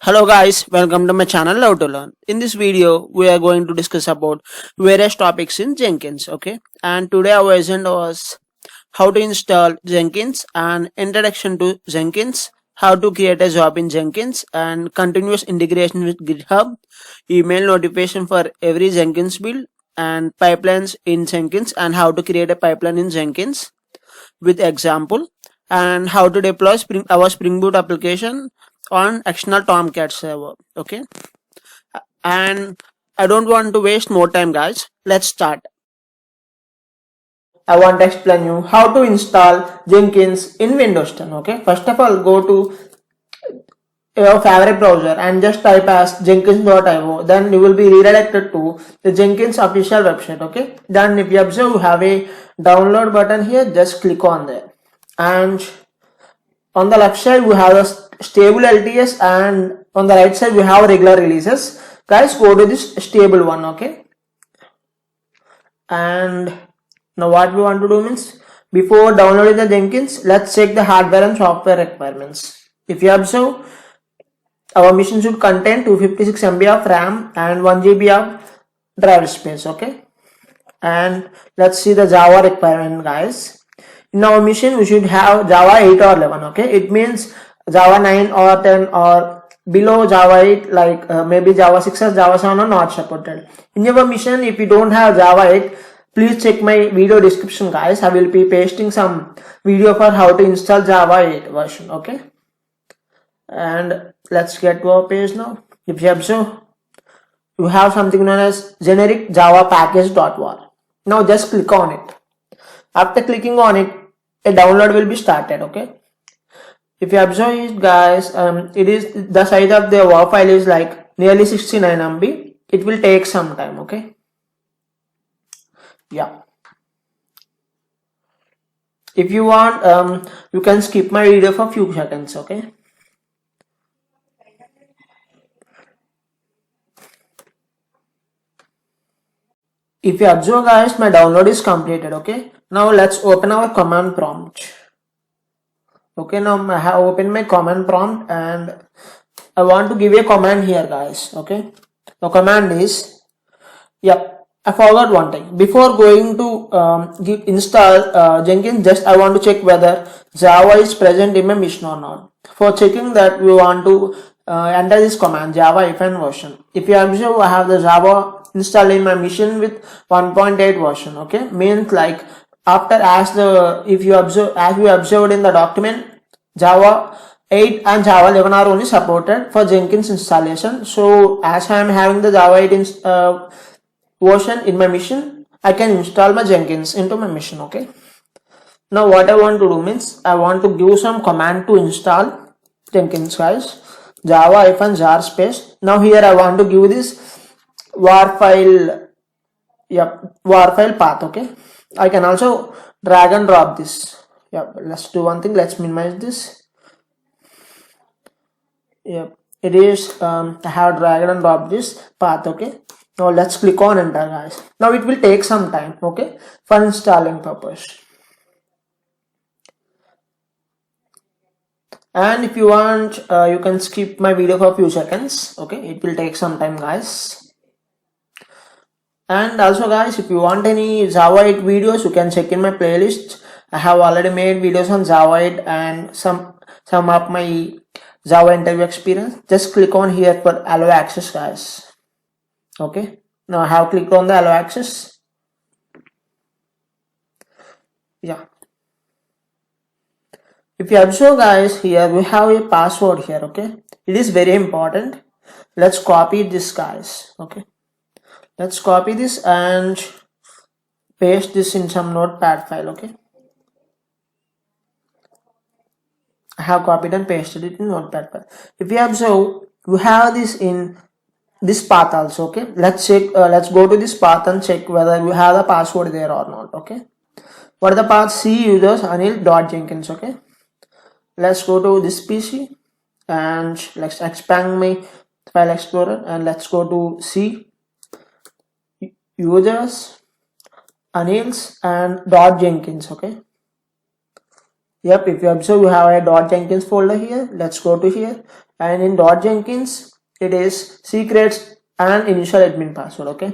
Hello guys, welcome to my channel Love to Learn. In this video, we are going to discuss about various topics in Jenkins, okay? And today our agenda was how to install Jenkins and introduction to Jenkins, how to create a job in Jenkins and continuous integration with GitHub, email notification for every Jenkins build and pipelines in Jenkins and how to create a pipeline in Jenkins with example and how to deploy our Spring Boot application on external Tomcat server. Okay, and I don't want to waste more time, guys. Let's start. I want to explain you how to install Jenkins in Windows 10. Okay, first of all, go to your favorite browser and just type as jenkins.io. Then you will be redirected to the Jenkins official website. Okay, then if you observe, you have a download button here. Just click on there, and on the left side we have a stable LTS, and on the right side we have regular releases. Guys, go to this stable one. Okay, and now what we want to do means, before downloading the Jenkins, let's check the hardware and software requirements. If you observe, our machine should contain 256 MB of RAM and 1 GB of drive space. Okay, and let's see the Java requirement, guys. In our machine we should have Java 8 or 11. Okay, it means Java 9 or 10 or below Java 8, like maybe Java 6 or Java 7 are not supported. In your machine, if you don't have Java 8, please check my video description, guys. I will be pasting some video for how to install Java 8 version. Okay, and let's get to our page now. If you observe, you have something known as generic Java package.war. Now just click on it. After clicking on it, a download will be started. Okay, if you observe it, guys, it is the size of the WAV file is like nearly 69 MB. It will take some time. Okay, yeah. If you want, you can skip my video for few seconds. Okay. If you observe, guys, my download is completed. Okay, now let's open our command prompt. Okay, now I have opened my command prompt and I want to give a command here, guys. Okay, the command is, I forgot one thing. Before going to install Jenkins, just I want to check whether Java is present in my machine or not. For checking that, we want to enter this command, Java ifn version. If you observe, I have the Java installed in my machine with 1.8 version. Okay, means like after if you observe, as we observed in the document, Java 8 and Java 11 are only supported for Jenkins installation. So as I am having the Java 8 version in my machine, I can install my Jenkins into my machine. Okay, now what I want to do means, I want to give some command to install Jenkins, guys. Java ifn jar space. Now here I want to give this war file, war file path. Okay, I can also drag and drop this. Let's do one thing. Let's minimize this. It is I have dragged and dropped this path. Okay, now let's click on enter, guys. Now it will take some time. Okay, for installing purpose. And if you want, you can skip my video for a few seconds. Okay, it will take some time, guys. And also, guys, if you want any Java 8 videos, you can check in my playlist. I have already made videos on Java 8 and some of my Java interview experience. Just click on here for allow access, guys. Okay, now I have clicked on the allow access. If you observe, guys, here we have a password here. Okay, it is very important. Let's copy this, guys. Okay, let's copy this and paste this in some notepad file. Okay, I have copied and pasted it in notepad file. If you observe, we have this in this path also. Okay, let's check. Let's go to this path and check whether we have the password there or not. Okay, what are the path? C users anil.jenkins. Okay, let's go to this PC and let's expand my file explorer and let's go to C users anils and .jenkins. Okay, if you observe, you have a .jenkins folder here. Let's go to here and in .jenkins it is secrets and initial admin password. Okay,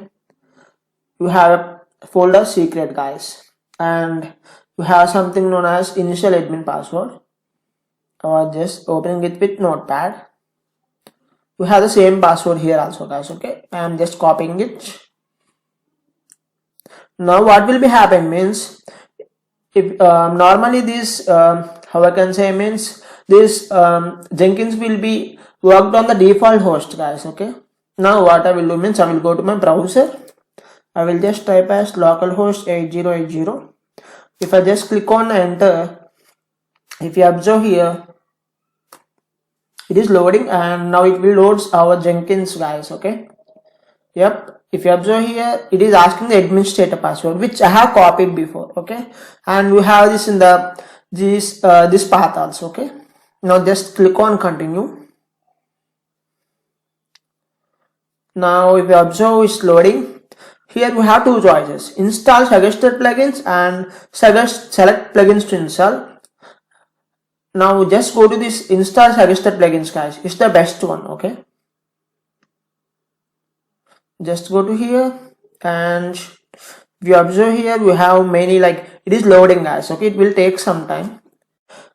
you have a folder secret, guys, and you have something known as initial admin password, or just opening it with notepad. You have the same password here also, guys. Okay, I am just copying it. Now what will be happen means, if normally this how I can say means, this Jenkins will be worked on the default host, guys. Okay, now what I will do means, I will go to my browser. I will just type as localhost 8080. If I just click on enter, if you observe here, it is loading, and now it will load our Jenkins, guys. Okay, yep, if you observe here, it is asking the administrator password, which I have copied before. Okay, and we have this in the this path also. Okay, now just click on continue. Now if you observe, it's loading. Here we have two choices: install suggested plugins and select plugins to install. Now just go to this install suggested plugins, guys. It's the best one. Okay, just go to here, and if you observe here, we have many, like it is loading, guys. Okay, it will take some time,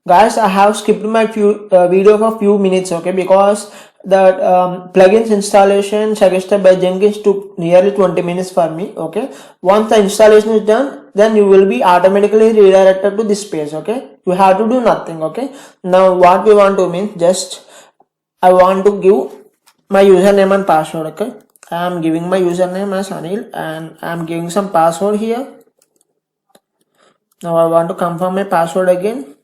guys. I have skipped my video for few minutes. Okay, because the plugins installation suggested by Jenkins took nearly 20 minutes for me. Okay, once the installation is done, then you will be automatically redirected to this page. Okay, you have to do nothing. Okay, now what we want to mean, just I want to give my username and password. Okay, I am giving my username as Anil, and I am giving some password here. Now I want to confirm my password again.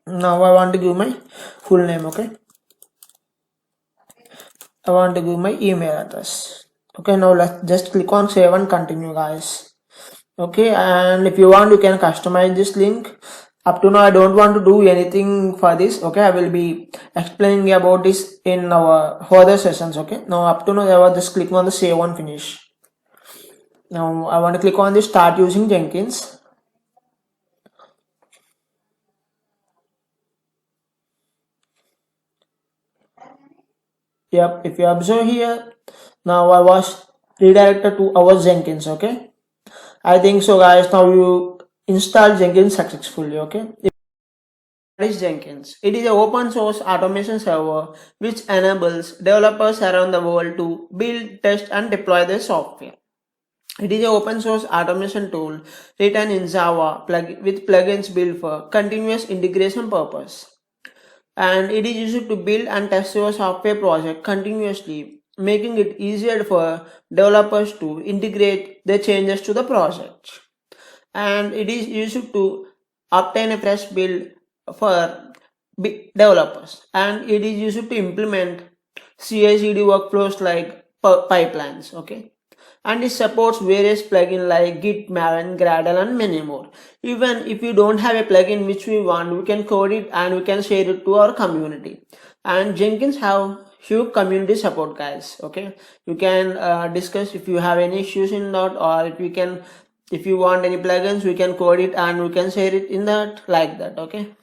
Now I want to give my full name. Okay, I want to give my email address. Okay, now let's just click on save and continue, guys. Okay, and if you want, you can customize this link. Up to now, I don't want to do anything for this. Okay, I will be explaining about this in our further sessions. Okay, now up to now, I was just clicking on the save and finish. Now I want to click on the start using Jenkins. Yep, if you observe here, now I was redirected to our Jenkins. Okay, I think so, guys. Now you install Jenkins successfully. Okay, what is Jenkins? It is an open source automation server which enables developers around the world to build, test, and deploy their software. It is an open source automation tool written in Java with plugins built for continuous integration purpose. And it is used to build and test your software project continuously, making it easier for developers to integrate their changes to the project. And it is used to obtain a fresh build for developers, and it is used to implement CI/CD workflows like pipelines. Okay, and it supports various plugins like Git, Maven, Gradle, and many more. Even if you don't have a plugin which we want, we can code it and we can share it to our community. And Jenkins have huge community support, guys. Okay, you can discuss if you have any issues in that, or if you want any plugins, we can code it and we can share it in that, like that. Okay,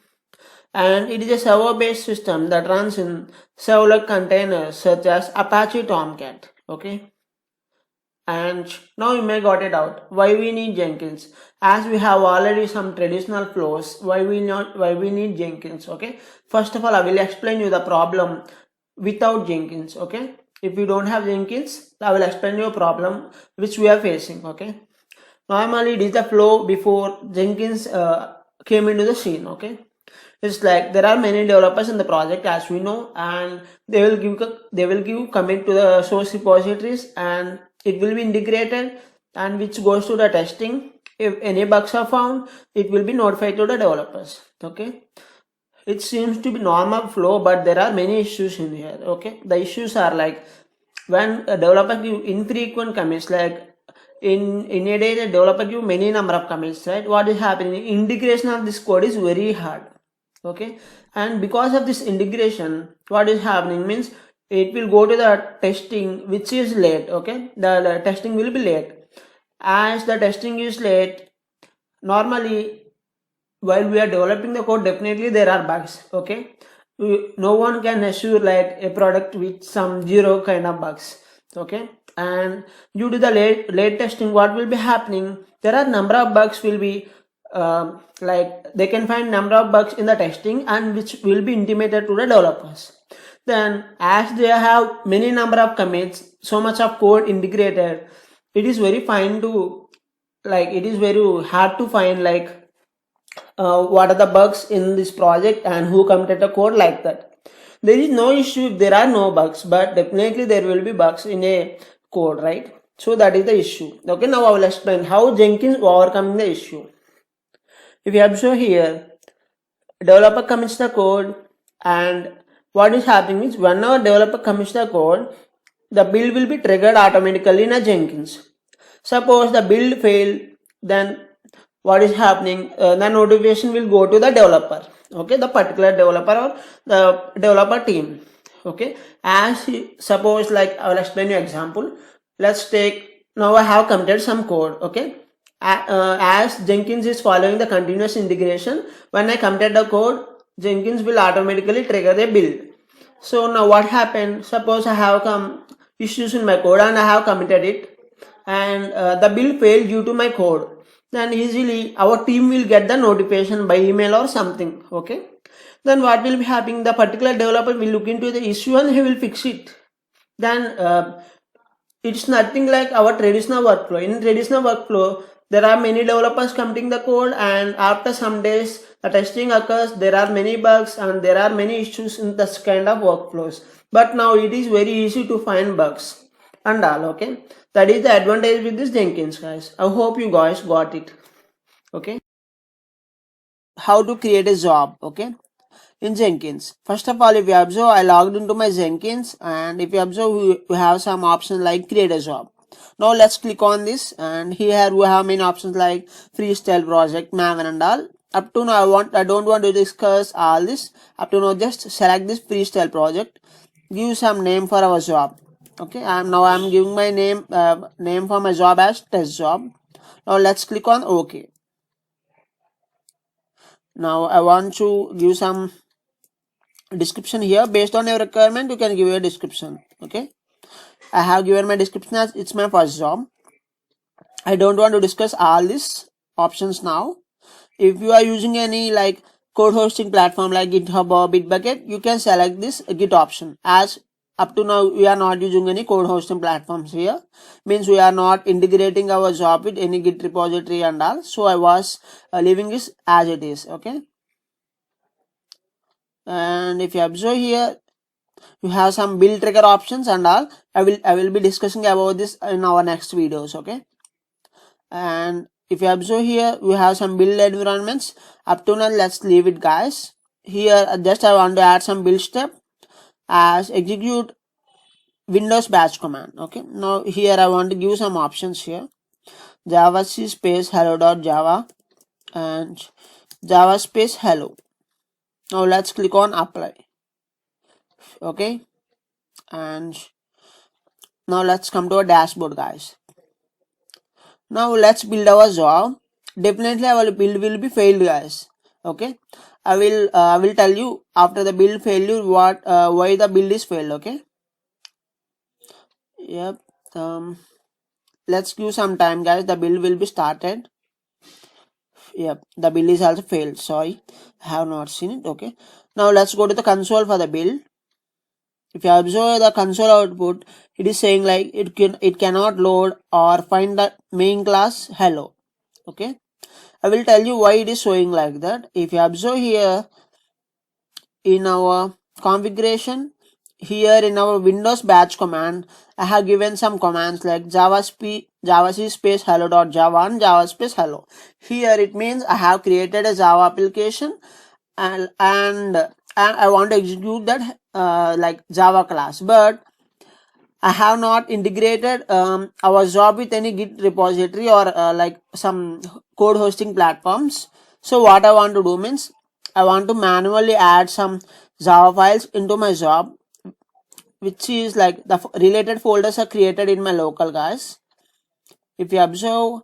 and it is a server-based system that runs in serverless containers such as Apache Tomcat. Okay, and now you may got it out why we need Jenkins, as we have already some traditional flows. Why we need Jenkins? Okay, first of all, I will explain you the problem without Jenkins. Okay, if you don't have Jenkins, I will explain you a problem which we are facing. Okay, normally it is the flow before Jenkins came into the scene. Okay, it's like there are many developers in the project, as we know, and they will give commit to the source repositories, and it will be integrated, and which goes to the testing. If any bugs are found, it will be notified to the developers. Okay, it seems to be normal flow, but there are many issues in here. Okay, the issues are like, when a developer give infrequent commits, like in a day the developer give many number of commits, right? What is happening, integration of this code is very hard. Okay, and because of this integration, what is happening means, it will go to the testing, which is late. Okay, the testing will be late. As the testing is late, normally while we are developing the code, definitely there are bugs. Okay, no one can assure like a product with some zero kind of bugs. Okay, and due to the late testing, what will be happening, there are number of bugs will be like they can find number of bugs in the testing and which will be intimated to the developers. Then as they have many number of commits, so much of code integrated, it is very fine to like it is very hard to find like what are the bugs in this project and who committed the code like that. There is no issue if there are no bugs, but definitely there will be bugs in a code, right? So that is the issue. Okay, now I will explain how Jenkins overcoming the issue. If you observe here, developer commits the code, and what is happening is whenever developer commits the code, the build will be triggered automatically in a Jenkins. Suppose the build failed, then what is happening, the notification will go to the developer, okay, the particular developer or the developer team. Okay, suppose like I will explain you example. Let's take, now I have committed some code. Okay, as Jenkins is following the continuous integration, when I committed the code, Jenkins will automatically trigger the build. So now what happened, suppose I have issues in my code and I have committed it, and the build failed due to my code, then easily our team will get the notification by email or something. Okay, then what will be happening, the particular developer will look into the issue and he will fix it. Then it's nothing like our traditional workflow. In traditional workflow, there are many developers committing the code, and after some days the testing occurs, there are many bugs and there are many issues in this kind of workflows. But now it is very easy to find bugs and all. Okay, that is the advantage with this Jenkins, guys. I hope you guys got it. Okay, how to create a job. Okay, in Jenkins, first of all, if you observe, I logged into my Jenkins, and if you observe, we have some options like create a job. Now let's click on this, and here we have many options like freestyle project, Maven and all. Up to now I don't want to discuss all this. Up to now, just select this freestyle project, give some name for our job. Okay, I'm giving my name for my job as test job. Now let's click on OK. Now I want to give some description here. Based on your requirement, you can give a description. Okay, I have given my description as it's my first job. I don't want to discuss all these options now. If you are using any like code hosting platform like GitHub or Bitbucket, you can select this Git option. As up to now we are not using any code hosting platforms here, means we are not integrating our job with any Git repository and all, so I was leaving this as it is. Okay, and if you observe here, you have some build trigger options and all. I will be discussing about this in our next videos. Okay, and if you observe here, we have some build environments. Up to now, let's leave it, guys. Here just I want to add some build step as execute Windows batch command. Okay, now here I want to give some options here, java c space hello.java and java space hello. Now let's click on apply. Okay, and now let's come to a dashboard, guys. Now let's build our job. Definitely our build will be failed, guys. Okay, I will tell you after the build failure what why the build is failed. Okay, yep. Let's give some time, guys. The build will be started. Yep, the build is also failed. Sorry, I have not seen it. Okay, now let's go to the console for the build. If you observe the console output, it is saying like it cannot load or find the main class hello. Okay, I will tell you why it is showing like that. If you observe here in our configuration, here in our Windows batch command, I have given some commands like java c space hello.java and java space hello. Here it means I have created a Java application and I want to execute that like Java class, but I have not integrated our job with any Git repository or like some code hosting platforms. So what I want to do means I want to manually add some Java files into my job, which is like the related folders are created in my local, guys. If you observe,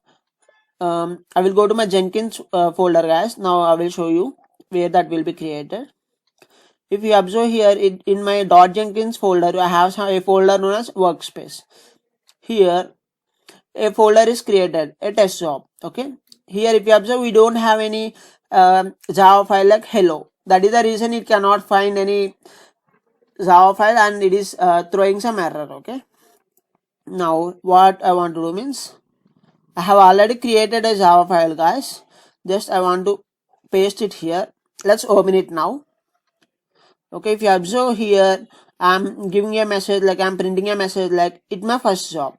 I will go to my Jenkins folder, guys. Now I will show you where that will be created. if you observe here in my .jenkins folder, I have a folder known as workspace. Here a folder is created, a test job. Okay, here if you observe, we don't have any Java file like hello. That is the reason it cannot find any Java file and it is throwing some error. Okay, now what I want to do means, I have already created a Java file, guys. Just I want to paste it here. Let's open it now. Okay, if you observe here, I'm giving a message like I'm printing a message like it's my first job.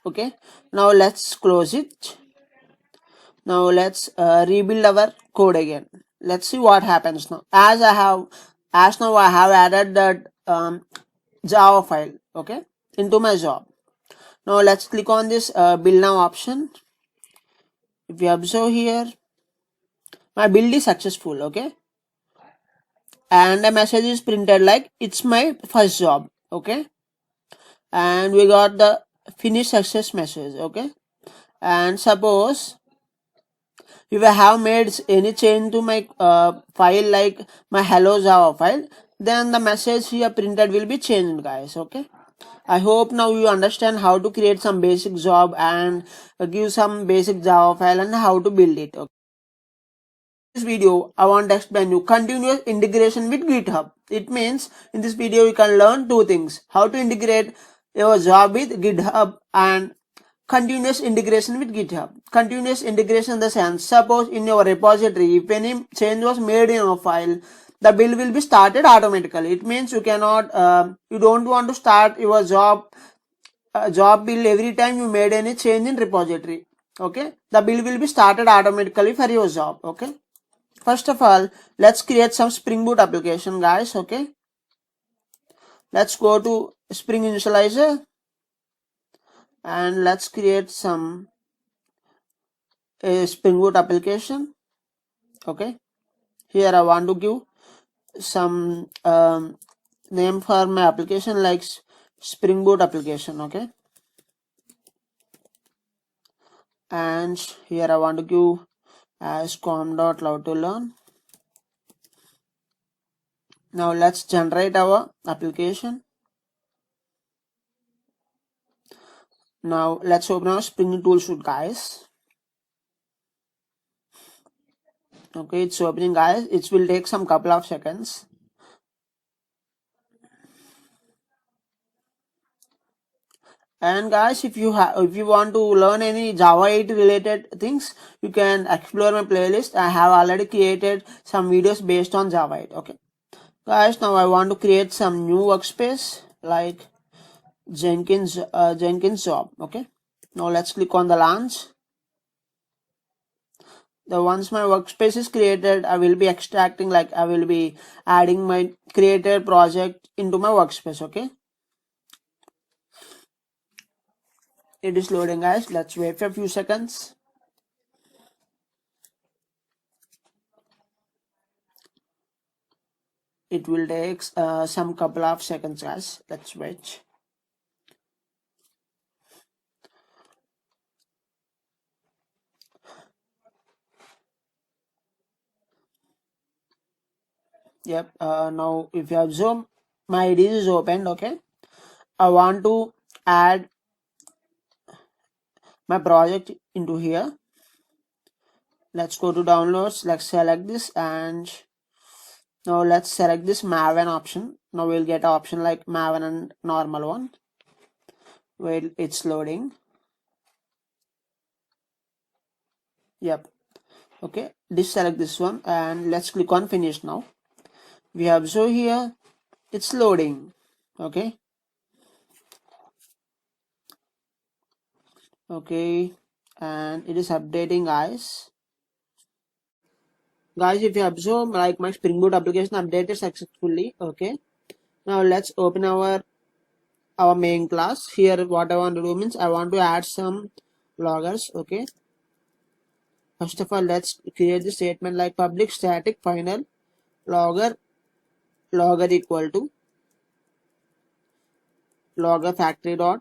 Okay, now let's close it. Now let's rebuild our code again. Let's see what happens now. As now I have added that Java file, okay, into my job. Now let's click on this build now option. If you observe here, my build is successful, okay, and a message is printed like it's my first job, okay, and we got the finish success message, okay. And suppose if I have made any change to my file like my hello Java file, then the message here printed will be changed, guys. Okay, I hope now you understand how to create some basic job and give some basic Java file and how to build it. Okay. In this video, I want to explain you continuous integration with GitHub. It means in this video you can learn two things: how to integrate your job with GitHub and continuous integration with GitHub. Continuous integration in the sense, suppose in your repository, if any change was made in a file, the build will be started automatically. It means you cannot, you don't want to start your job build every time you made any change in repository. Okay, the build will be started automatically for your job. Okay, first of all, let's create some Spring Boot application, guys. Okay, let's go to Spring Initializer and let's create a Spring Boot application. Okay, here I want to give some name for my application like Spring Boot application. Okay, and here I want to give as com.love2learn. Now let's generate our application. Now let's open our Spring Toolsuite, guys. Okay, it's opening, guys. It will take some couple of seconds. And guys, if you want to learn any Java 8 related things, you can explore my playlist. I have already created some videos based on Java 8. Okay, guys, now I want to create some new workspace like Jenkins job. Okay, now let's click on the launch. Once my workspace is created, I will be extracting, like I will be adding my created project into my workspace. Okay, it is loading, guys. Let's wait for a few seconds. It will take some couple of seconds, guys. Let's wait. Yep, now if you observe, my ID is opened. Okay, I want to add my project into here. Let's go to downloads. Let's select this, and now let's select this Maven option. Now we'll get an option like Maven and normal one. Wait, it's loading. Yep, okay, deselect this one and let's click on finish. Now we observe here it's loading. Okay, and it is updating, guys. If you observe, like my Spring Boot application updated successfully. Okay, now let's open our main class. Here what I want to do means I want to add some loggers. Okay, first of all, let's create the statement like public static final logger equal to logger factory dot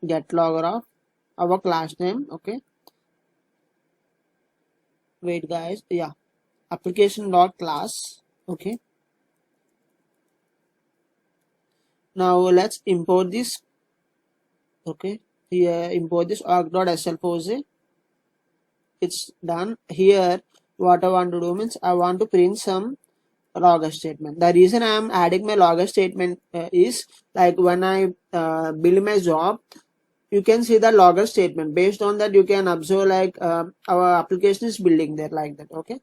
get logger of our class name. Okay, wait, guys, yeah, application dot class. Okay, now let's import this. Okay, here import this arc.slforce. It's done. Here what I want to do means I want to print some logger statement. The reason I am adding my logger statement is like when I build my job, you can see the logger statement. Based on that, you can observe like our application is building there like that. Okay,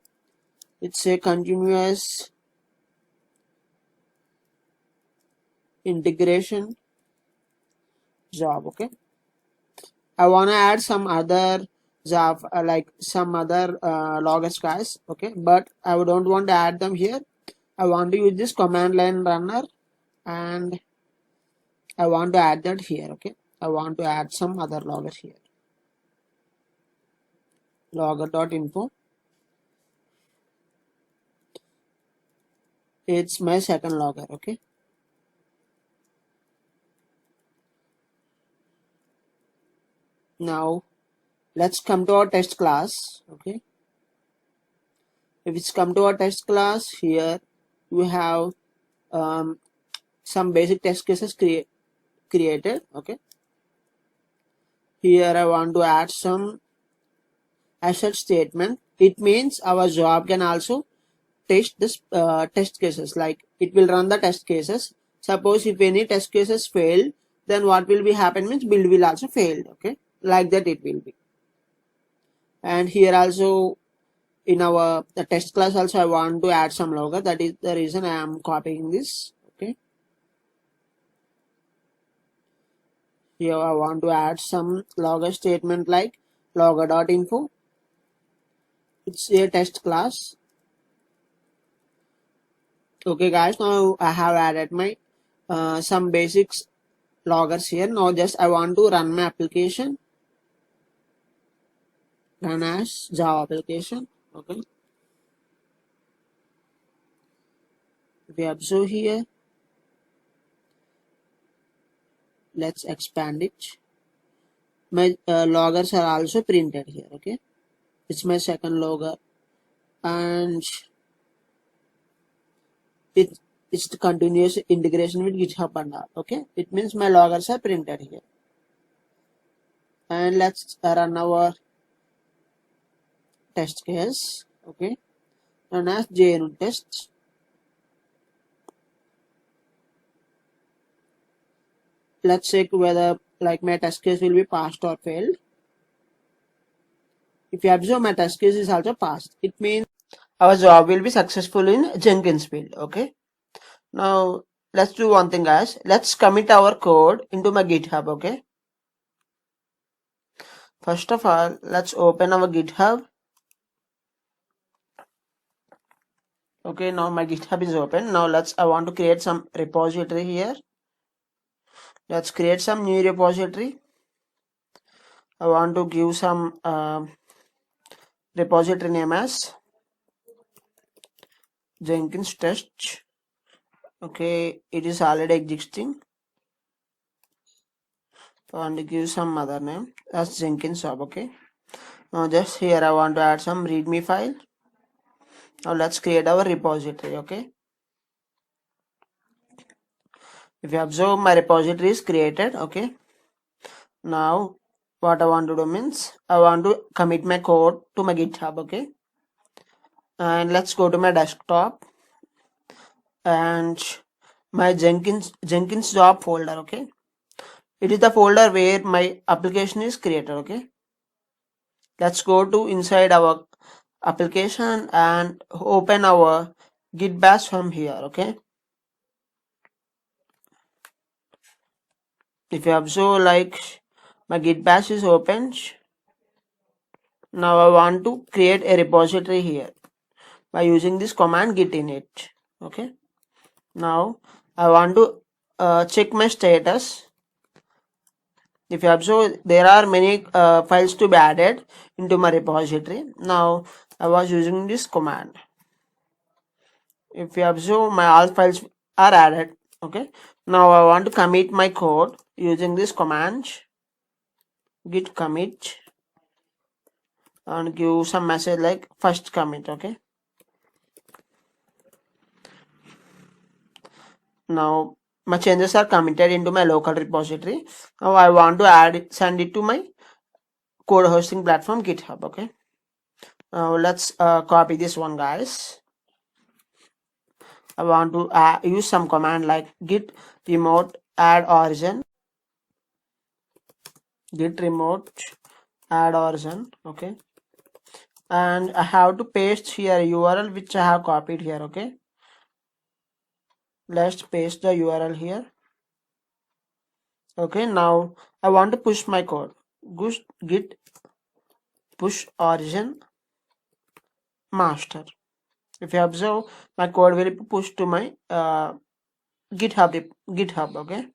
it's a continuous integration job. Okay, I want to add some other job like some other loggers guys. Okay, but I don't want to add them here. I want to use this command line runner and I want to add that here. Okay, I want to add some other logger here. Logger.info. It's my second logger. Okay, now let's come to our test class. Okay, if it's come to our test class, here we have some basic test cases created. Okay, here I want to add some asset statement. It means our job can also test this test cases, like it will run the test cases. Suppose if any test cases fail, then what will be happen means build will also fail. Okay, like that it will be. And here also in our the test class also I want to add some logger. That is the reason I am copying this. Okay, here I want to add some logger statement like logger.info. It's a test class. Okay guys, now I have added my some basics loggers here. Now just I want to run my application, run as Java application. Okay, if we observe here, let's expand it. My loggers are also printed here. Okay, it's my second logger and it's the continuous integration with GitHub and all. Okay, it means my loggers are printed here. And let's run our test case. Okay, run as JUnit test. Let's check whether like my test case will be passed or failed. If you observe, my test case is also passed. It means our job will be successful in Jenkins build. Okay, now let's do one thing guys. Let's commit our code into my GitHub. Okay, first of all, let's open our GitHub. Okay, now my GitHub is open. Now I want to create some repository here. Let's create some new repository. I want to give some repository name as Jenkins test. Okay, it is already existing. I want to give some other name as Jenkins job. Okay, now just here I want to add some readme file. Now let's create our repository. Okay, if you observe, my repository is created. Okay, now what I want to do means I want to commit my code to my GitHub. Okay, and let's go to my desktop and my Jenkins job folder. Okay, it is the folder where my application is created. Okay, let's go to inside our application and open our git bash from here. Okay, if you observe, like my git bash is open. Now I want to create a repository here by using this command git init. Okay, now I want to check my status. If you observe, there are many files to be added into my repository. Now I was using this command. If you observe, my all files are added. Okay, now I want to commit my code using this command git commit and give some message like first commit. Okay, Now my changes are committed into my local repository. Now I want to send it to my code hosting platform GitHub. Okay, now let's copy this one, guys. I want to use some command like git remote add origin, git remote add origin. Okay, and I have to paste here URL which I have copied here. Okay, let's paste the URL here. Okay, now I want to push my code. Git push origin master. If you observe, my code will be pushed to my GitHub. Okay,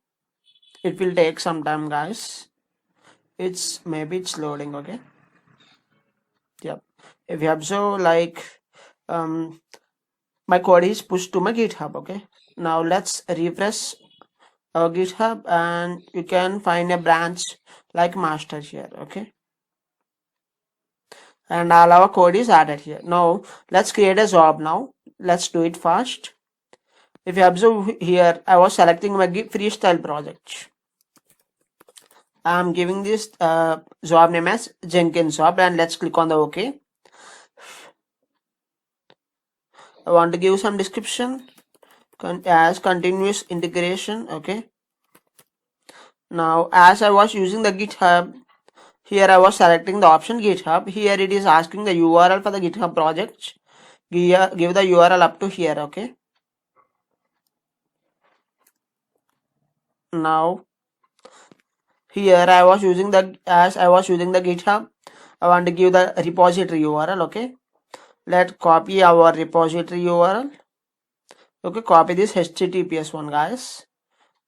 it will take some time, guys. Maybe it's loading. Okay, yep. If you observe, like my code is pushed to my GitHub. Okay, now let's refresh our GitHub and you can find a branch like master here. Okay, and all our code is added here. Now let's create a job. Now let's do it fast. If you observe here, I was selecting my freestyle project. I'm giving this job name as Jenkins job, and let's click on the OK. I want to give some description as continuous integration. Okay, now as I was using the GitHub, here I was selecting the option GitHub. Here it is asking the URL for the GitHub project. Give the URL up to here. Okay, now here I was using the GitHub, I want to give the repository URL. Okay, let's copy our repository URL. Okay, copy this HTTPS one, guys.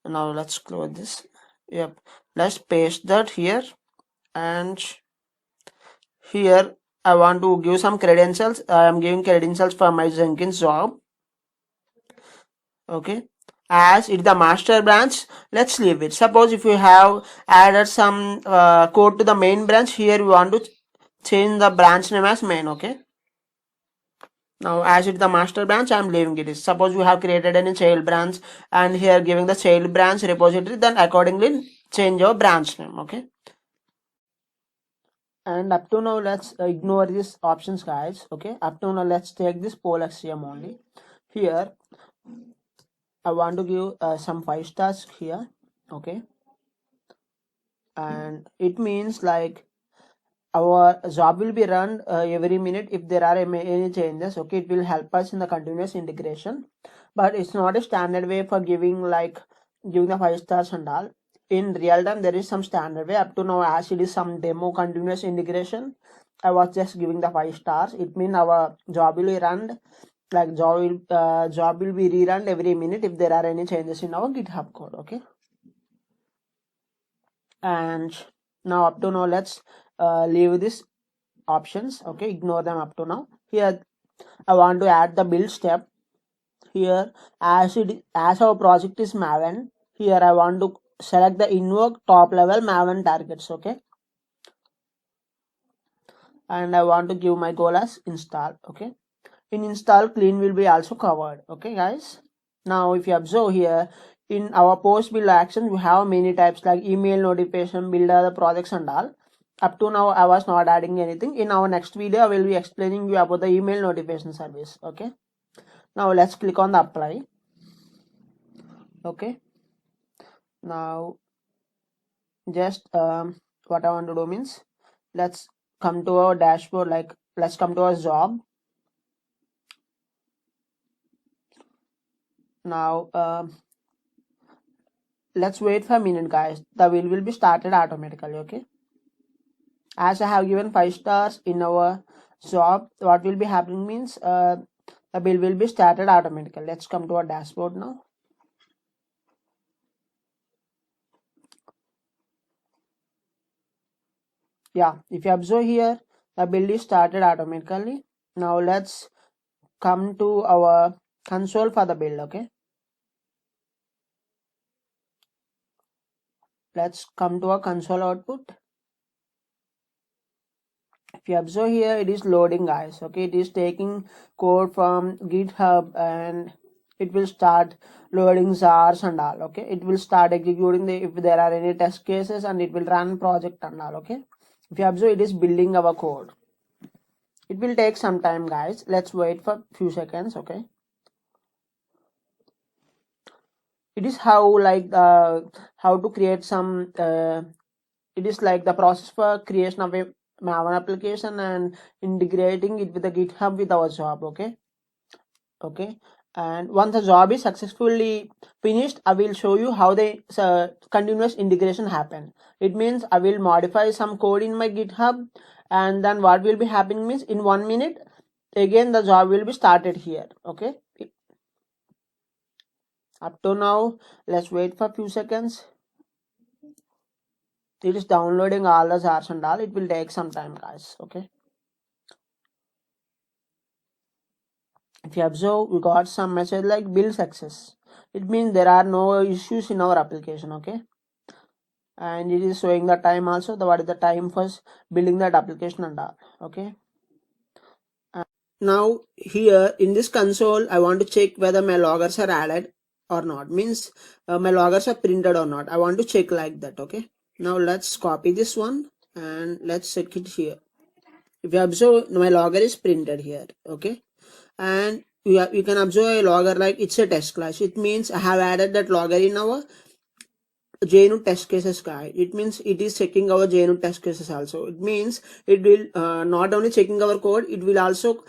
Now let's close this. Yep, let's paste that here, and here I want to give some credentials. I am giving credentials for my Jenkins job. Okay, as it's the master branch, let's leave it. Suppose if you have added some code to the main branch, here we want to change the branch name as main. Okay, now as it's the master branch, I'm leaving it. Suppose you have created any child branch and here giving the child branch repository, then accordingly change your branch name. Okay, and up to now let's ignore these options, guys. Okay, up to now let's take this PolXCM only. Here I want to give some 5 stars here. Okay, and it means like our job will be run every minute if there are any changes. Okay, it will help us in the continuous integration, but it's not a standard way for giving the 5 stars and all. In real time there is some standard way. Up to now, as it is some demo continuous integration, I was just giving the 5 stars. It means our job will be run like job will be rerun every minute if there are any changes in our GitHub code. Okay, and now up to now let's leave this options. Okay, ignore them up to now. Here I want to add the build step. Here as our project is Maven, here I want to select the invoke top level Maven targets. Okay, and I want to give my goal as install. Okay, in install clean will be also covered. Okay, guys, now if you observe here in our post build action, we have many types like email notification, build other projects and all. Up to now I was not adding anything. In our next video I will be explaining you about the email notification service. Okay, now let's click on the apply. Okay, now just what I want to do means let's come to our dashboard, like let's come to our job. Now let's wait for a minute, guys. The wheel will be started automatically. Okay, as I have given 5 stars in our job, what will be happening means the bill will be started automatically. Let's come to our dashboard now. Yeah, if you observe here, the bill is started automatically. Now let's come to our console for the build. Okay, let's come to our console output. If you observe here, it is loading, guys. Okay, it is taking code from GitHub and it will start loading jars and all. Okay, it will start executing the if there are any test cases, and it will run project and all. Okay, if you observe, it is building our code. It will take some time, guys. Let's wait for few seconds. Okay, it is how like how to create some it is like the process for creation of a Maven application and integrating it with the GitHub with our job. Okay, and once the job is successfully finished, I will show you how the continuous integration happen. It means I will modify some code in my GitHub, and then what will be happening means in 1 minute again the job will be started here. Okay, up to now, let's wait for a few seconds. It is downloading all the jars and all. It will take some time, guys. Okay, if you observe, we got some message like build success. It means there are no issues in our application. Okay, and it is showing the time also, the what is the time for building that application and all. Okay, now here in this console I want to check whether my loggers are added or not, means my loggers are printed or not. I want to check like that. Okay, now let's copy this one and let's check it here. If you observe, my logger is printed here. Okay, and you can observe a logger like it's a test class. It means I have added that logger in our JUnit test cases guide. It means it is checking our JUnit test cases also. It means it will not only checking our code, it will also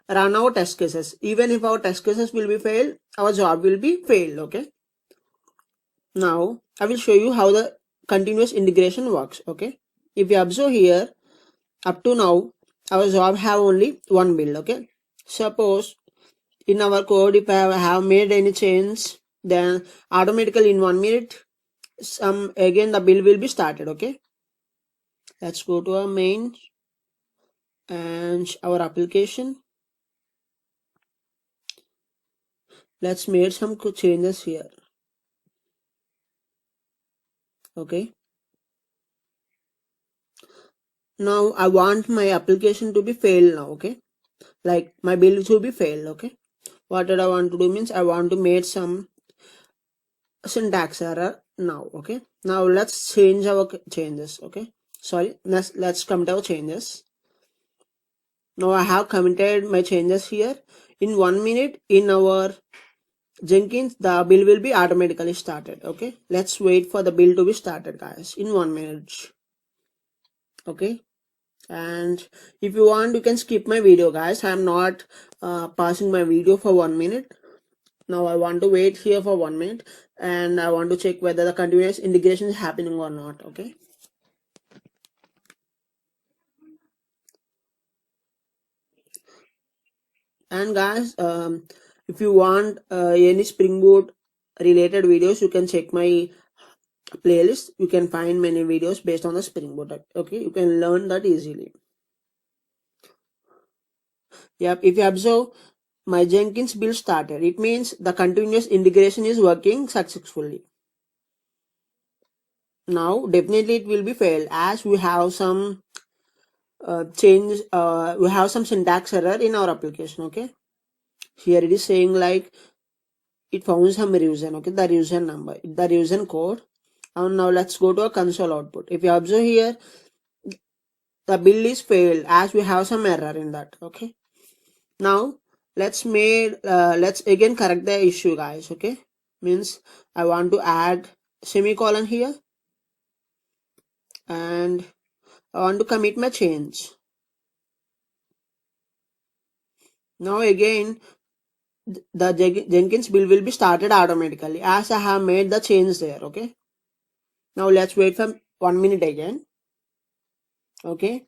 run our test cases. Even if our test cases will be failed, our job will be failed. Okay, now I will show you how the continuous integration works. Okay, if you observe here, up to now our job have only one build. Okay, suppose in our code if I have made any change, then automatically in 1 minute again the build will be started. Okay, let's go to our main and our application. Let's make some changes here. Okay, now I want my application to be failed now. Okay, like my build to be failed. Okay, what did I want to do means I want to make some syntax error now. Okay, now let's change our changes. Okay, sorry, let's commit our changes. Now I have committed my changes here. In 1 minute in our Jenkins, the build will be automatically started. Okay, let's wait for the build to be started, guys, in 1 minute. Okay, and if you want, you can skip my video, guys. I'm not passing my video for 1 minute. Now I want to wait here for 1 minute, and I want to check whether the continuous integration is happening or not. Okay, and guys, if you want any Spring Boot related videos, you can check my playlist. You can find many videos based on the Spring Boot. Okay, you can learn that easily. Yep, if you observe, my Jenkins build started. It means the continuous integration is working successfully. Now definitely it will be failed as we have some we have some syntax error in our application. Okay, here it is saying like it found some revision. Okay, the revision number, the revision code. And now let's go to a console output. If you observe here, the build is failed as we have some error in that. Okay, now let's again correct the issue, guys. Okay, means I want to add semicolon here, and I want to commit my change. Now again the Jenkins build will be started automatically as I have made the change there. Okay, now let's wait for 1 minute again. Okay,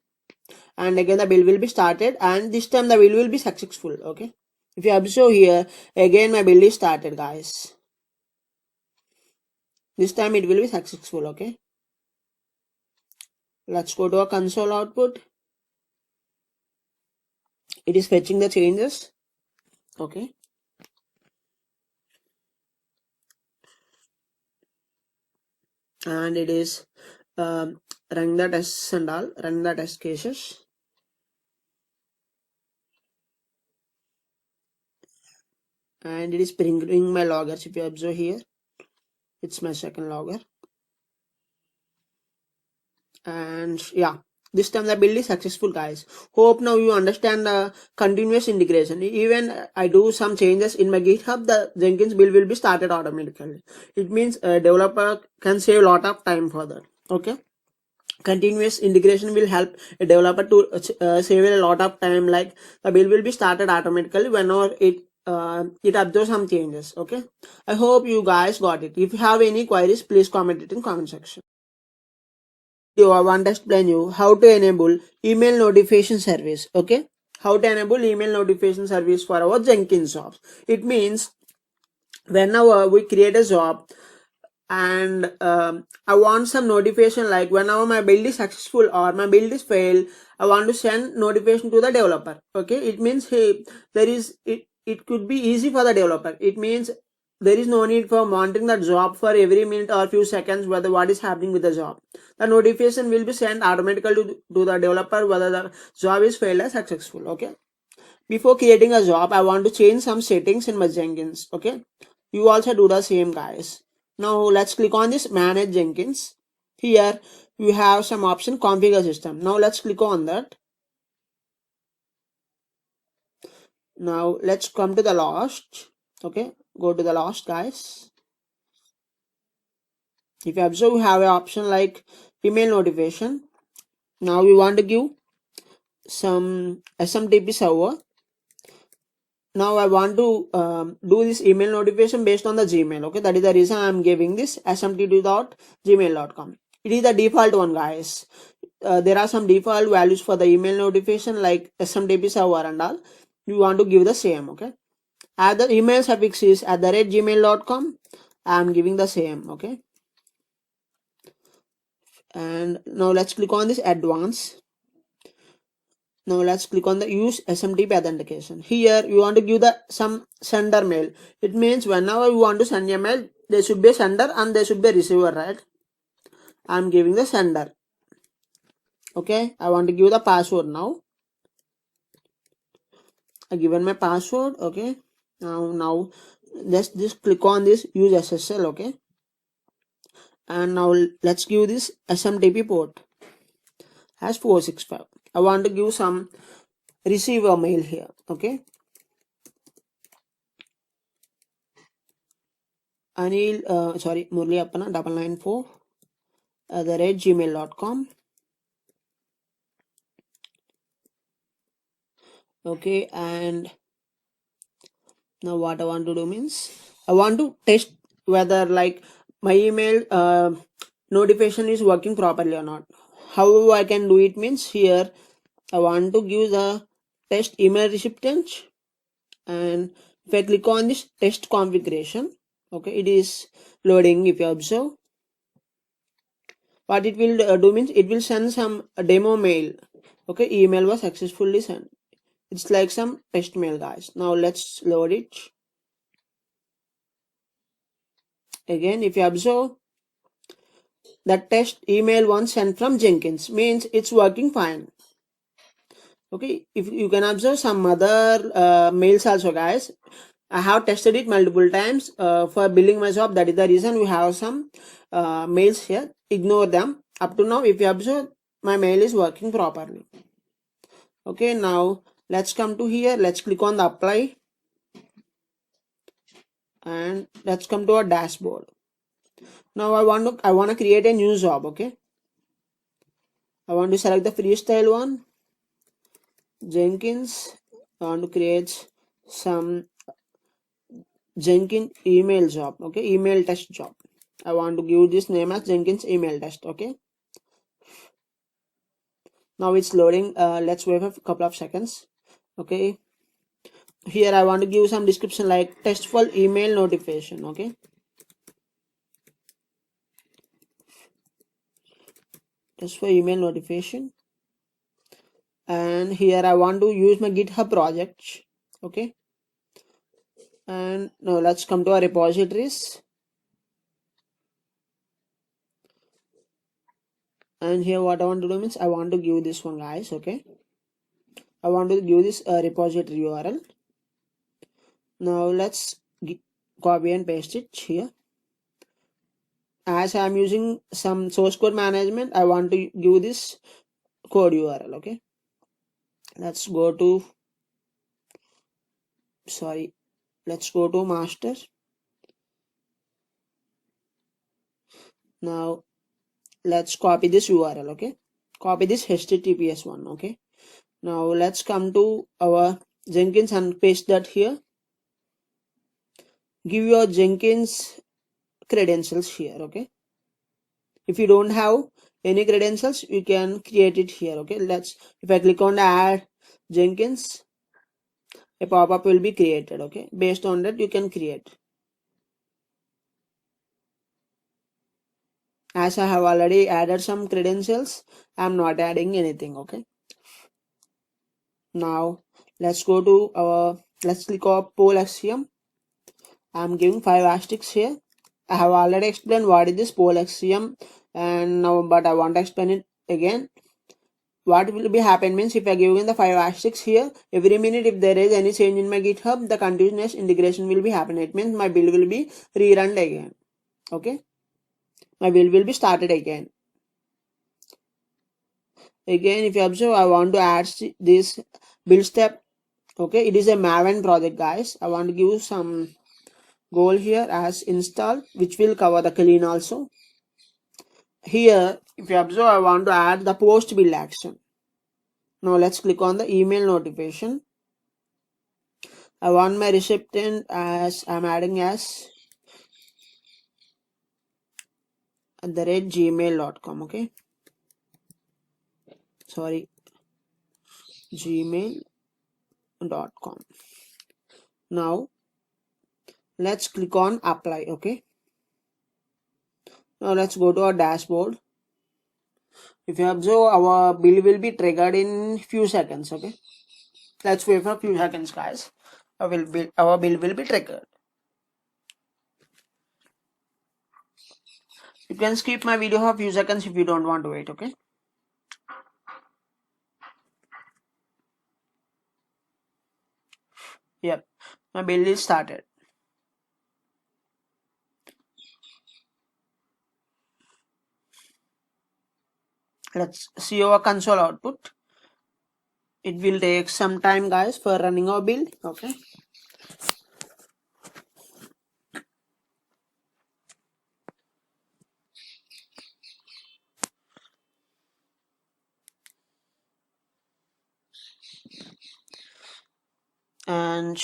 and again the build will be started, and this time the build will be successful. Okay, if you observe here, again my build is started, guys. This time it will be successful. Okay, let's go to a console output. It is fetching the changes. Okay, and it is running the tests and all, running the test cases. and it is bringing my loggers. If you observe here, it's my second logger. And yeah, this time the build is successful, guys. Hope now you understand the continuous integration. Even I do some changes in my GitHub, the Jenkins build will be started automatically. It means a developer can save a lot of time for that. Okay, continuous integration will help a developer to save a lot of time. Like the build will be started automatically whenever it observes some changes. Okay, I hope you guys got it. If you have any queries, please comment it in comment section. I want to explain you how to enable email notification service. Okay, how to enable email notification service for our Jenkins jobs. It means whenever we create a job and I want some notification, like whenever my build is successful or my build is failed, I want to send notification to the developer. Okay, it means hey, it could be easy for the developer. It means there is no need for monitoring the job for every minute or few seconds whether what is happening with the job. The notification will be sent automatically to the developer whether the job is failed or successful. Okay, before creating a job, I want to change some settings in my Jenkins. Okay, you also do the same, guys. Now let's click on this manage Jenkins. Here you have some option configure system. Now let's click on that. Now let's come to the last. Okay, go to the last, guys. If you observe, you have an option like email notification. Now we want to give some SMTP server. Now I want to do this email notification based on the Gmail. Okay, that is the reason I'm giving this smtp.gmail.com. It is the default one, guys. There are some default values for the email notification like SMTP server and all. You want to give the same. Okay, as the email suffix is @gmail.com, I'm giving the same. Okay, and now let's click on this advanced. Now let's click on the use SMTP authentication. Here you want to give the some sender mail. It means whenever you want to send a mail, there should be a sender and there should be a receiver, right? I'm giving the sender. Okay, I want to give the password now. I given my password. Okay, now let's just click on this use SSL. Okay, and now let's give this SMTP port as 465. I want to give some receiver mail here. Okay, Anil, Murli Appana 994 @gmail.com. Okay, and now what I want to do means I want to test whether like my email notification is working properly or not. How I can do it means here I want to give the test email recipient, and if I click on this test configuration, okay, it is loading. If you observe, what it will do means it will send some demo mail. Okay, email was successfully sent. It's like some test mail, guys. Now let's load it. Again, if you observe, the test email once sent from Jenkins means it's working fine. Okay, if you can observe some other mails also, guys. I have tested it multiple times for building my job. That is the reason we have some mails here. Ignore them. Up to now, if you observe, my mail is working properly. Okay, now let's come to here. Let's click on the apply and let's come to our dashboard. Now I want to create a new job. Okay, I want to select the freestyle one, Jenkins. I want to create some Jenkins email job. Okay, email test job. I want to give this name as Jenkins email test. Okay, now it's loading. Let's wait for a couple of seconds. Okay, here I want to give some description like testful email notification. Okay, test for email notification, and here I want to use my GitHub project. Okay, and now let's come to our repositories, and here what I want to do means I want to give this one, guys. Okay, I want to give this repository URL. Now let's copy and paste it here. As I'm using some source code management, I want to give this code URL. Okay, let's go to master. Now let's copy this URL. Okay, copy this HTTPS one. Okay, now let's come to our Jenkins and paste that here. Give your Jenkins credentials here. Okay, if you don't have any credentials, you can create it here. Okay, if I click on add Jenkins, a pop-up will be created. Okay, based on that you can create. As I have already added some credentials, I'm not adding anything. Okay, now let's go to let's click on PolAxiom. I'm giving 5 asterisks here. I have already explained what is this PolAxiom, and now but I want to explain it again. What will be happen means, if I give in the 5 asterisks here, every minute if there is any change in my GitHub, the continuous integration will be happen. It means my build will be rerun again. Okay, my build will be started again. Again, if you observe, I want to add this build step. Okay, it is a Maven project, guys. I want to give some goal here as install, which will cover the clean also. Here, if you observe, I want to add the post build action. Now let's click on the email notification. I want my recipient as I'm adding as @gmail.com. Okay, sorry, gmail.com. Now let's click on apply. Okay, now let's go to our dashboard. If you observe, our bill will be triggered in few seconds. Okay, let's wait for a few seconds, guys. Our bill will be triggered. You can skip my video for a few seconds if you don't want to wait. Okay, yep, my bill is started. Let's see our console output. It will take some time, guys, for running our build. Okay, and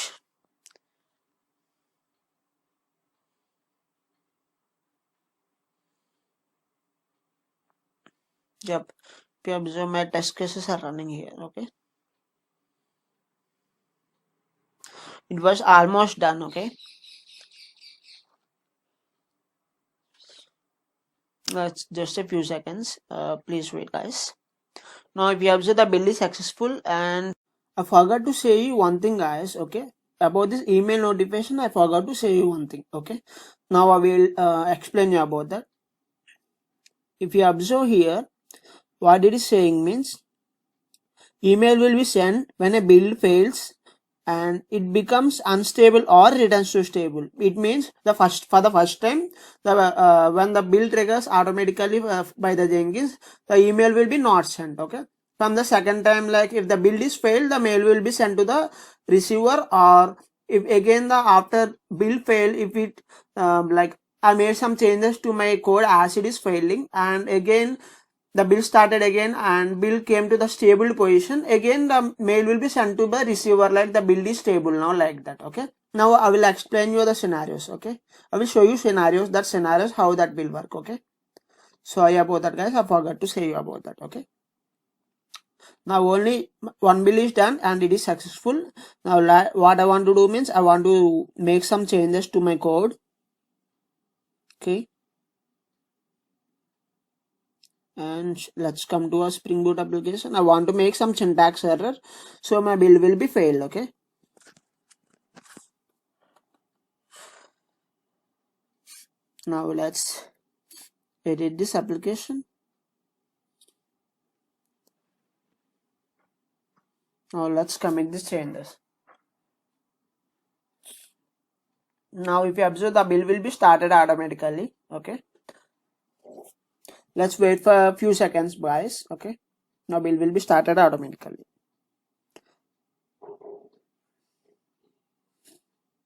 yep, if you observe, my test cases are running here. Okay, it was almost done. Okay, that's just a few seconds. Please wait, guys. Now if you observe, the build is successful, and I forgot to say you one thing, guys. Okay, about this email notification, I forgot to say you one thing. Okay, now I will explain you about that. If you observe here, what it is saying means, email will be sent when a build fails and it becomes unstable or returns to stable. It means for the first time, when the build triggers automatically by the Jenkins, the email will be not sent. Okay, from the second time, like if the build is failed, the mail will be sent to the receiver, or if again the after build fail, if it like I made some changes to my code as it is failing, and again the bill started again and bill came to the stable position, again the mail will be sent to the receiver like the bill is stable now, like that. Okay, now I will explain you the scenarios. Okay, I will show you scenarios how that will work. Okay, sorry about that, guys, I forgot to say you about that. Okay, now only one bill is done and it is successful. Now what I want to do means, I want to make some changes to my code. Okay, and let's come to a Spring Boot application. I want to make some syntax error, so my build will be failed. Okay, now let's edit this application. Now let's commit these changes. Now if you observe, the build will be started automatically. Okay, let's wait for a few seconds, guys. Okay, now build will be started automatically.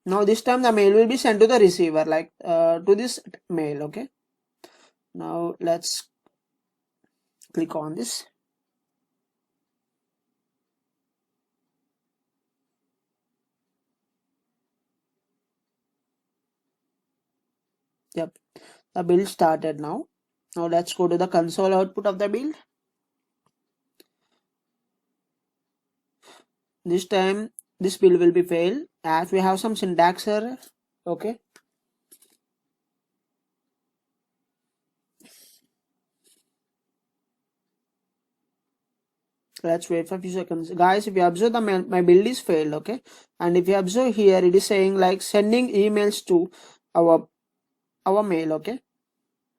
Now this time the mail will be sent to the receiver, like to this mail. Okay, now let's click on this. Yep, the build started now. Now let's go to the console output of the build. This time this build will be failed as we have some syntax error. Okay, let's wait for a few seconds, guys. If you observe, the my build is failed. Okay, and if you observe here, it is saying like sending emails to our mail. Okay,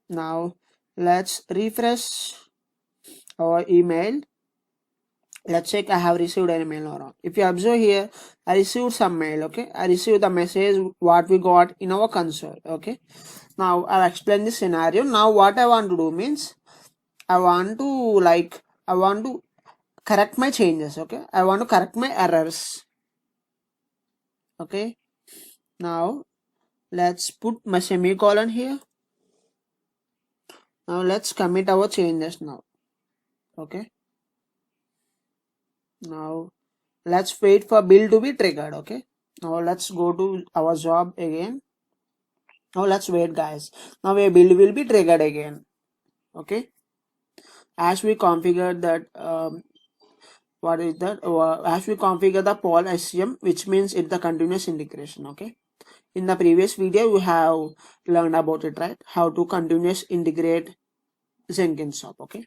now let's refresh our email. Let's check I have received an email or not. If you observe here, I received some mail. Okay, I received the message what we got in our console. Okay, now I'll explain this scenario. Now what I want to do means I want to correct my changes. Okay, I want to correct my errors. Okay, now let's put my semicolon here. Now let's commit our changes now. Okay, now let's wait for build to be triggered. Okay, now let's go to our job again. Now let's wait, guys. Now a build will be triggered again. Okay, as we configure that what is that as we configure the Paul SCM, which means it's the continuous integration. Okay, in the previous video we have learned about it, right? How to continuous integrate Jenkins shop. Okay,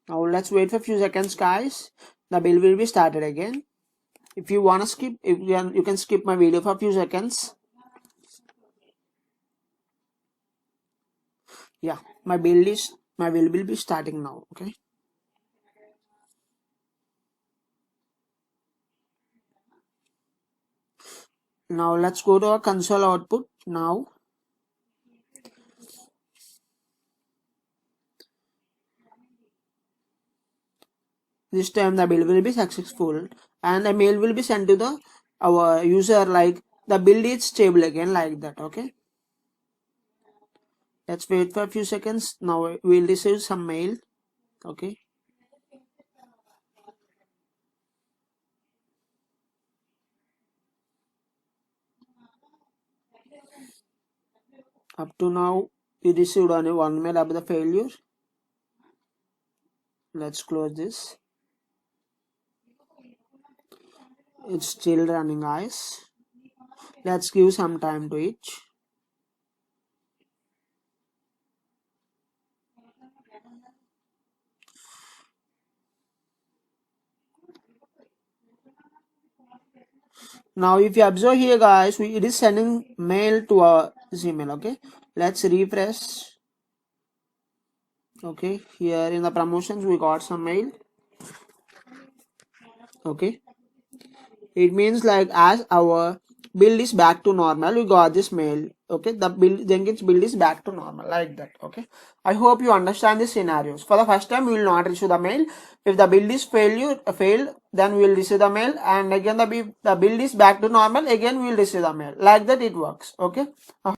now let's wait for a few seconds, guys. The build will be started again. If you want to skip, you can skip my video for a few seconds. Yeah, my build will be starting now. Okay, now let's go to our console output. Now this time the build will be successful and a mail will be sent to our user like the build is stable again, like that. Okay, let's wait for a few seconds. Now we'll receive some mail. Okay, up to now we received only one mail about the failure. Let's close this. It's still running, guys. Let's give some time to it. Now if you observe here, guys, it is sending mail to our Gmail. Okay, let's refresh. Okay, here in the promotions we got some mail. Okay, it means like as our build is back to normal, we got this mail. Okay, the Jenkins build is back to normal, like that. Okay, I hope you understand the scenarios. For the first time we will not receive the mail. If the build is failed, then we will receive the mail, and again the build is back to normal, again we will receive the mail. Like that it works. Okay. First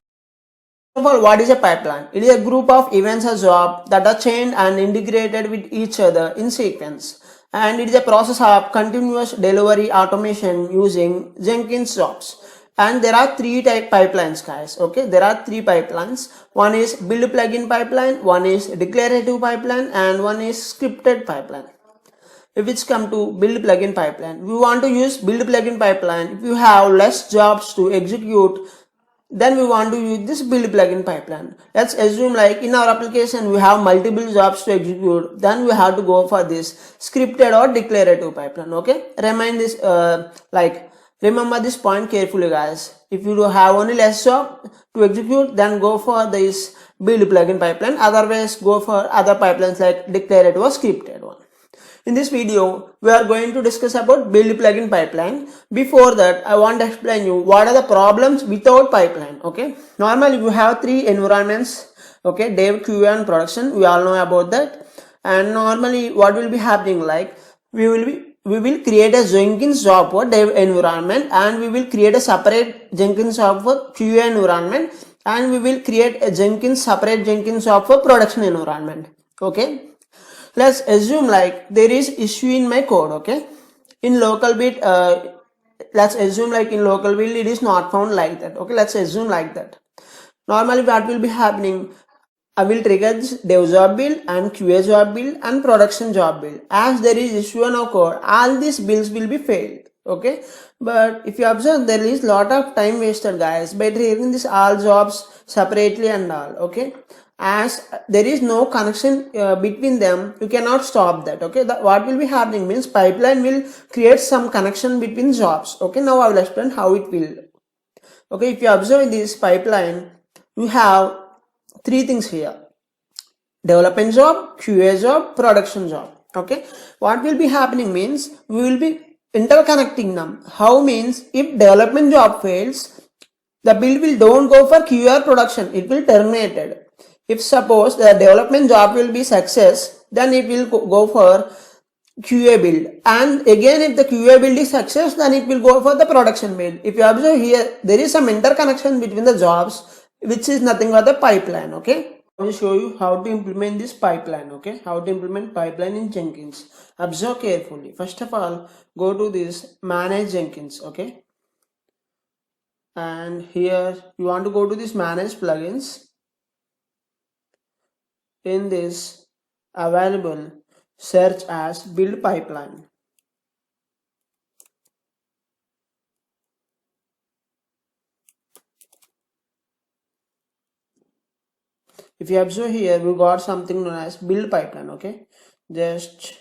of all, what is a pipeline? It is a group of events or jobs that are chained and integrated with each other in sequence. And it is a process of continuous delivery automation using Jenkins jobs. And there are three type pipelines, guys. Okay, there are three pipelines. One is build plugin pipeline, one is declarative pipeline, and one is scripted pipeline. If it's come to build plugin pipeline, we want to use build plugin pipeline. If you have less jobs to execute, then we want to use this build plugin pipeline. Let's assume like in our application we have multiple jobs to execute, then we have to go for this scripted or declarative pipeline. Okay, remember this point carefully, guys. If you do have only less job to execute, then go for this build plugin pipeline. Otherwise go for other pipelines like declarative or scripted one. In this video, we are going to discuss about build plugin pipeline. Before that, I want to explain you what are the problems without pipeline. Okay, normally you have three environments. Okay, dev, QA, and production. We all know about that. And normally, what will be happening? Like we will create a Jenkins job for dev environment, and we will create a separate Jenkins job for QA environment, and we will create a separate Jenkins job for production environment. Okay, let's assume like there is issue in my code. Okay, in local bit, let's assume like in local build it is not found like that. Okay, let's assume like that. Normally what will be happening, I will trigger this dev job build and QA job build and production job build. As there is issue on our code, all these builds will be failed. Okay, but if you observe, there is lot of time wasted, guys, by triggering this all jobs separately and all. Okay, as there is no connection between them, you cannot stop that. Okay, what will be happening means pipeline will create some connection between jobs. Okay, now I will explain how it will. Okay, if you observe this pipeline, you have three things here: development job, QA job, production job. Okay, what will be happening means we will be interconnecting them. How means if development job fails, the build will don't go for QA production, it will terminated. If suppose the development job will be success, then it will go for QA build, and again if the QA build is success, then it will go for the production build. If you observe here, there is some interconnection between the jobs, which is nothing but the pipeline. Okay, I will show you how to implement this pipeline. Okay, how to implement pipeline in Jenkins. Observe carefully. First of all, go to this manage Jenkins. Okay, and here you want to go to this manage plugins. In this available, search as build pipeline. If you observe here, we got something known as build pipeline. Okay, just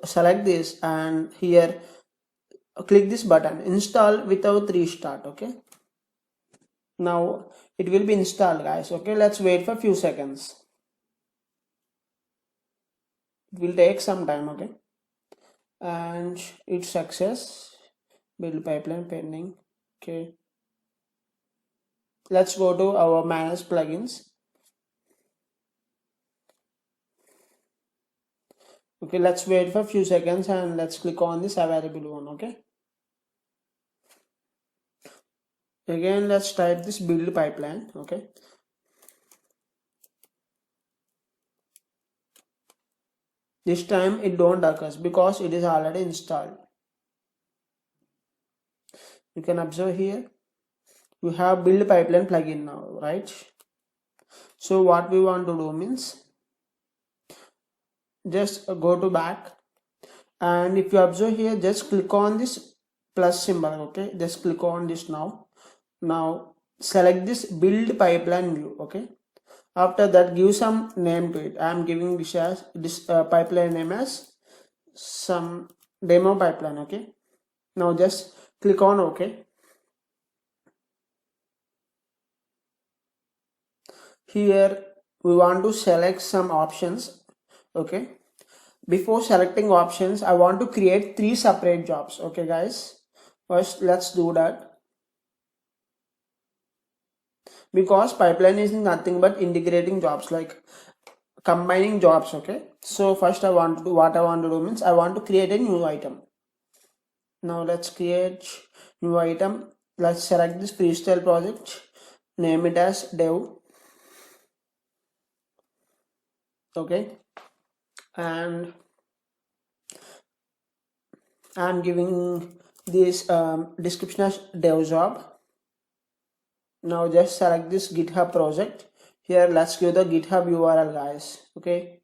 select this, and here click this button, install without restart. Okay, now it will be installed, guys. Okay, let's wait for few seconds. It will take some time. Okay, and it's success. Build pipeline pending. Okay, let's go to our manage plugins. Okay, let's wait for a few seconds and let's click on this available one. Okay, again let's type this build pipeline. Okay, this time it don't occur because it is already installed. You can observe here you have build pipeline plugin now, right? So what we want to do means just go to back, and if you observe here, just click on this plus symbol. Okay, just click on this now. Now select this build pipeline view. Okay, after that give some name to it. I am giving this as this pipeline name as some demo pipeline. Okay, now just click on OK. Here we want to select some options. Okay, before selecting options, I want to create three separate jobs. Okay, guys, first let's do that, because pipeline is nothing but integrating jobs, like combining jobs. Okay, so first I want to do what I want to do means I want to create a new item. Now let's create new item. Let's select this freestyle project, name it as dev. Okay, and I'm giving this description as dev job. Now just select this GitHub project. Here let's give the GitHub URL, guys. Okay,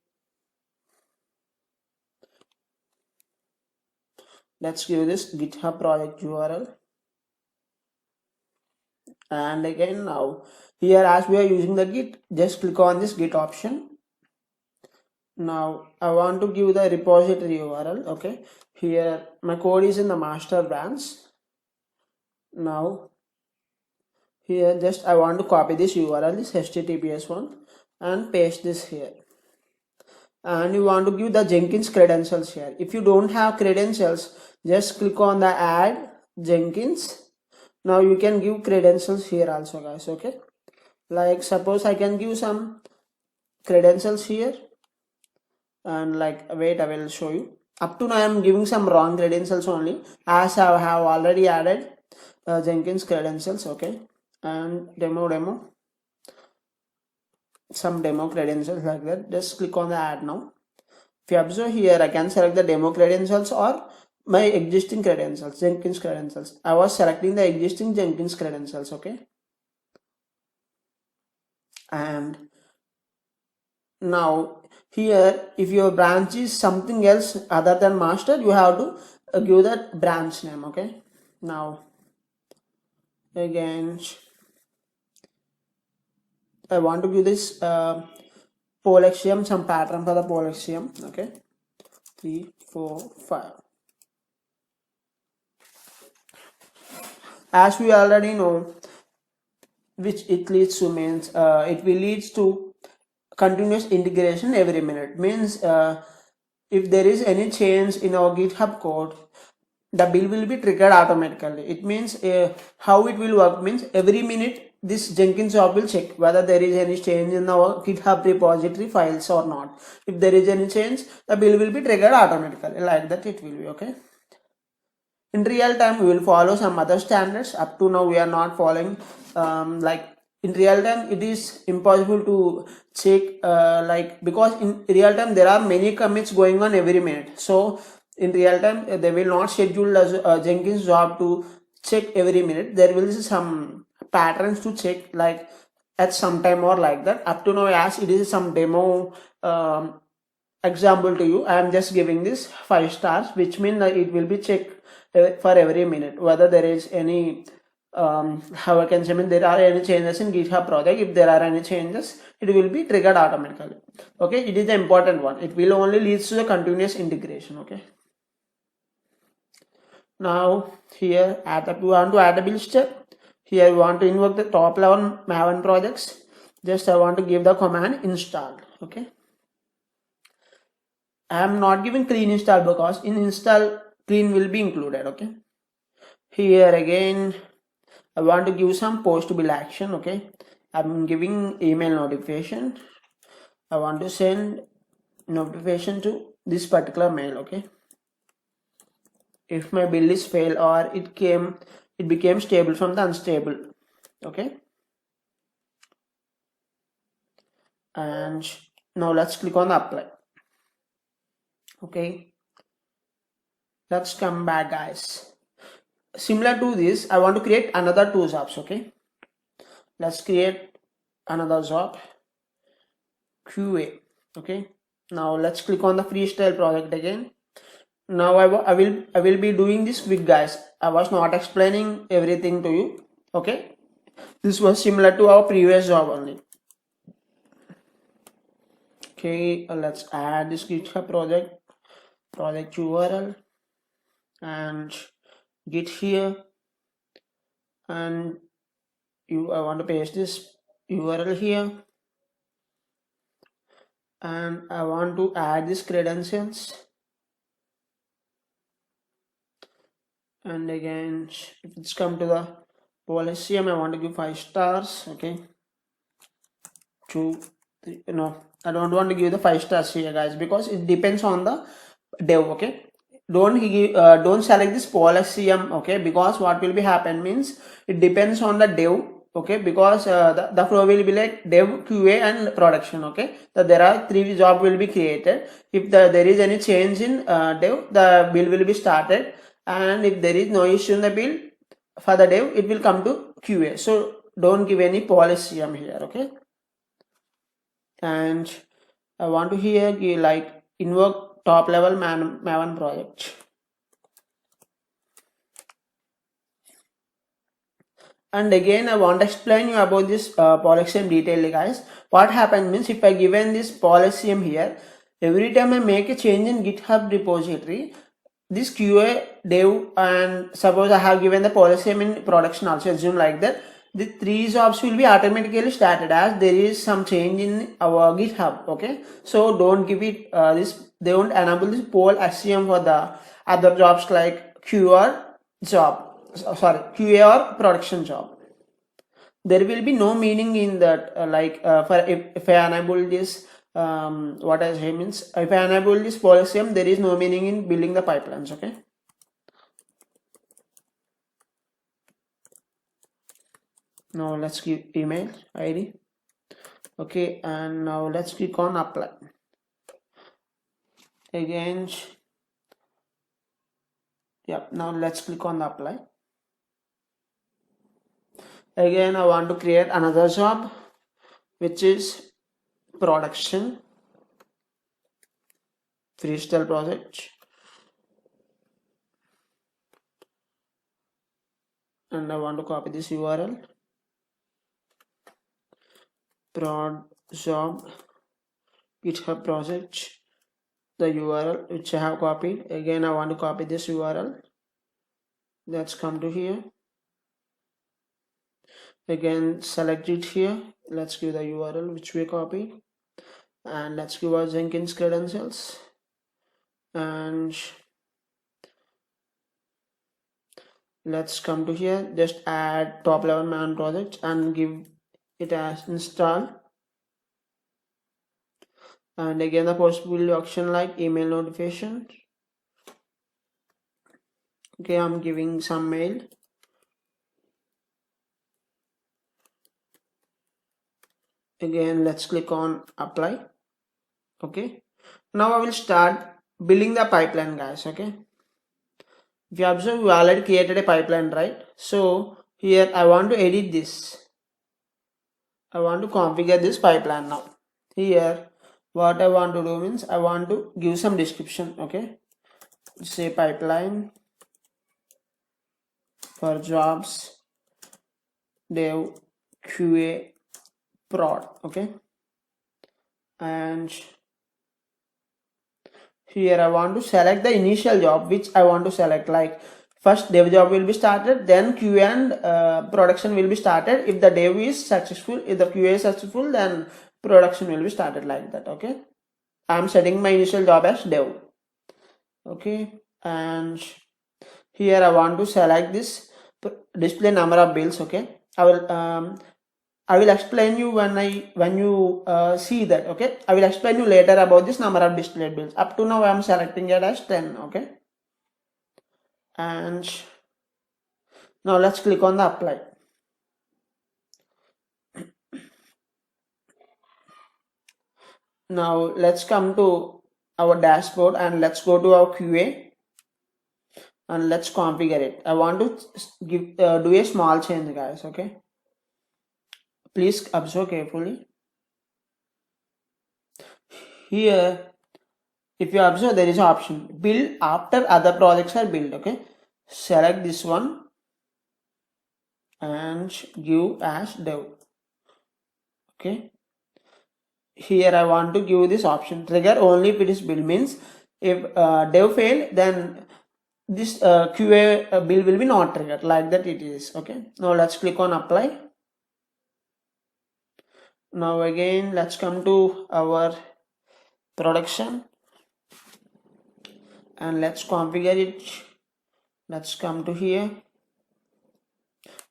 let's give this GitHub project URL. And again, now here as we are using the Git, just click on this Git option. Now I want to give the repository URL. Okay, here my code is in the master branch. Now here just I want to copy this URL, this HTTPS one, and paste this here. and you want to give the Jenkins credentials here. If you don't have credentials, just click on the add Jenkins. Now you can give credentials here also, guys. Okay, like suppose I can give some credentials here, and like wait, I will show you. Up to now I am giving some wrong credentials only, as I have already added Jenkins credentials. Okay, and demo some demo credentials like that. Just click on the add now. If you observe here, I can select the demo credentials or my existing credentials, Jenkins credentials. I was selecting the existing Jenkins credentials. Okay, and now here, if your branch is something else other than master, you have to give that branch name. Okay, now again I want to give this Polexium, some pattern for the Polexium. Okay, 3, 4, 5. As we already know, which it leads to means it will leads to continuous integration every minute. Means if there is any change in our GitHub code, the bill will be triggered automatically. It means how it will work means every minute this Jenkins job will check whether there is any change in our GitHub repository files or not. If there is any change, the bill will be triggered automatically. Like that it will be. Okay. In real time, we will follow some other standards. Up to now, we are not following. Like in real time, it is impossible to check. Because in real time there are many commits going on every minute. So in real time, they will not schedule a Jenkins job to check every minute. There will be some patterns to check, like at some time or like that. Up to now, as it is some demo example to you, I am just giving this 5 stars, which means that it will be checked for every minute whether there is any how I can say, there are any changes in GitHub project. If there are any changes, it will be triggered automatically. Okay, it is the important one. It will only leads to the continuous integration. Okay, now here we want to add a build step. Here we want to invoke the top level Maven projects. Just I want to give the command install. Okay, I am not giving clean install because in install clean will be included. Okay, here again I want to give some post build action. Okay, I'm giving email notification. I want to send notification to this particular mail. Okay, if my build is failed or it became stable from the unstable. Okay, and now let's click on apply. Okay, let's come back, guys. Similar to this, I want to create another 2 jobs. Okay, let's create another job, QA. Okay, now let's click on the freestyle project again. Now I will be doing this quick, guys. I was not explaining everything to you. Okay, this was similar to our previous job only. Okay, let's add this GitHub project URL and git here, and I want to paste this URL here, and I want to add these credentials, and again if it's come to the Polexium, I want to give 5 stars. Okay, 2, 3. No, I don't want to give the 5 stars here, guys, because it depends on the dev. Okay, don't select this Polexium. Okay, because what will be happen means it depends on the dev. Okay, because the flow will be like dev, QA and production. Okay, so there are 3 jobs will be created. If there is any change in dev, the build will be started, and if there is no issue in the build for the dev, it will come to QA. So don't give any Polexium here. Okay, and I want to here give like invoke top level Maven project. And again, I want to explain you about this Polexium detail, guys. What happens means if I given this Polexium here, every time I make a change in GitHub repository, this QA dev, and suppose I have given the Polexium in production also, assume like that, the 3 jobs will be automatically started as there is some change in our GitHub. Okay, so don't give it don't enable this poll SCM for the other jobs like QA or production job. There will be no meaning in that, for if I enable this, what I say means, if I enable this policy, there is no meaning in building the pipelines. Okay, now let's give email ID. Okay, and now let's click on apply. Again, yeah, now let's click on the apply. Again, I want to create another job, which is production freestyle project, and I want to copy this URL, prod job GitHub project, the URL which I have copied. Again, I want to copy this URL. Let's come to here. Again, select it here. Let's give the URL which we copied, and let's give our Jenkins credentials, and let's come to here. Just add top level man project and give it as install. And again, the possible option like email notification. Okay, I'm giving some mail. Again, let's click on apply. Okay, now I will start building the pipeline, guys. Okay, if you observe, we already created a pipeline, right? So here I want to edit this. I want to configure this pipeline now. Here, what I want to do means I want to give some description. Okay, say pipeline for jobs dev QA prod. Okay, and here I want to select the initial job which I want to select, like first dev job will be started, then QA and production will be started. If the dev is successful, if the QA is successful, then production will be started, like that. Okay, I'm setting my initial job as dev. Okay, and here I want to select this display number of bills. Okay, I will explain you when you see that. Okay, I will explain you later about this number of displayed bills. Up to now I am selecting it as 10. Okay, and now let's click on the apply. Now let's come to our dashboard and let's go to our QA and let's configure it. I want to do a small change, guys. Okay, please observe carefully. Here, if you observe, there is an option build after other projects are built. Okay, select this one and give as dev. Okay, here I want to give this option trigger only if it is built, means if dev fail, then this QA bill will be not triggered, like that it is. Okay, now let's click on apply. Now again, let's come to our production and let's configure it. Let's come to here,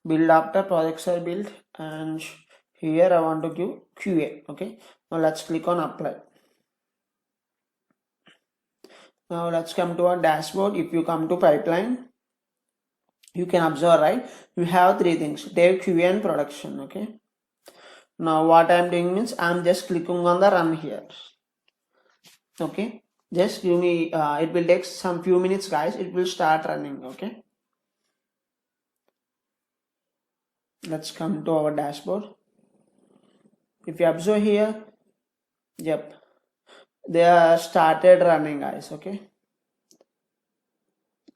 build after projects are built, and here I want to give QA. Okay, now let's click on apply. Now let's come to our dashboard. If you come to pipeline, you can observe, right, you have three things: dev, QA and production. Okay, now what I'm doing means I'm just clicking on the run here. Okay, just give me it will take some few minutes, guys. It will start running. Okay, let's come to our dashboard. If you observe here, yep, they are started running, guys. Okay,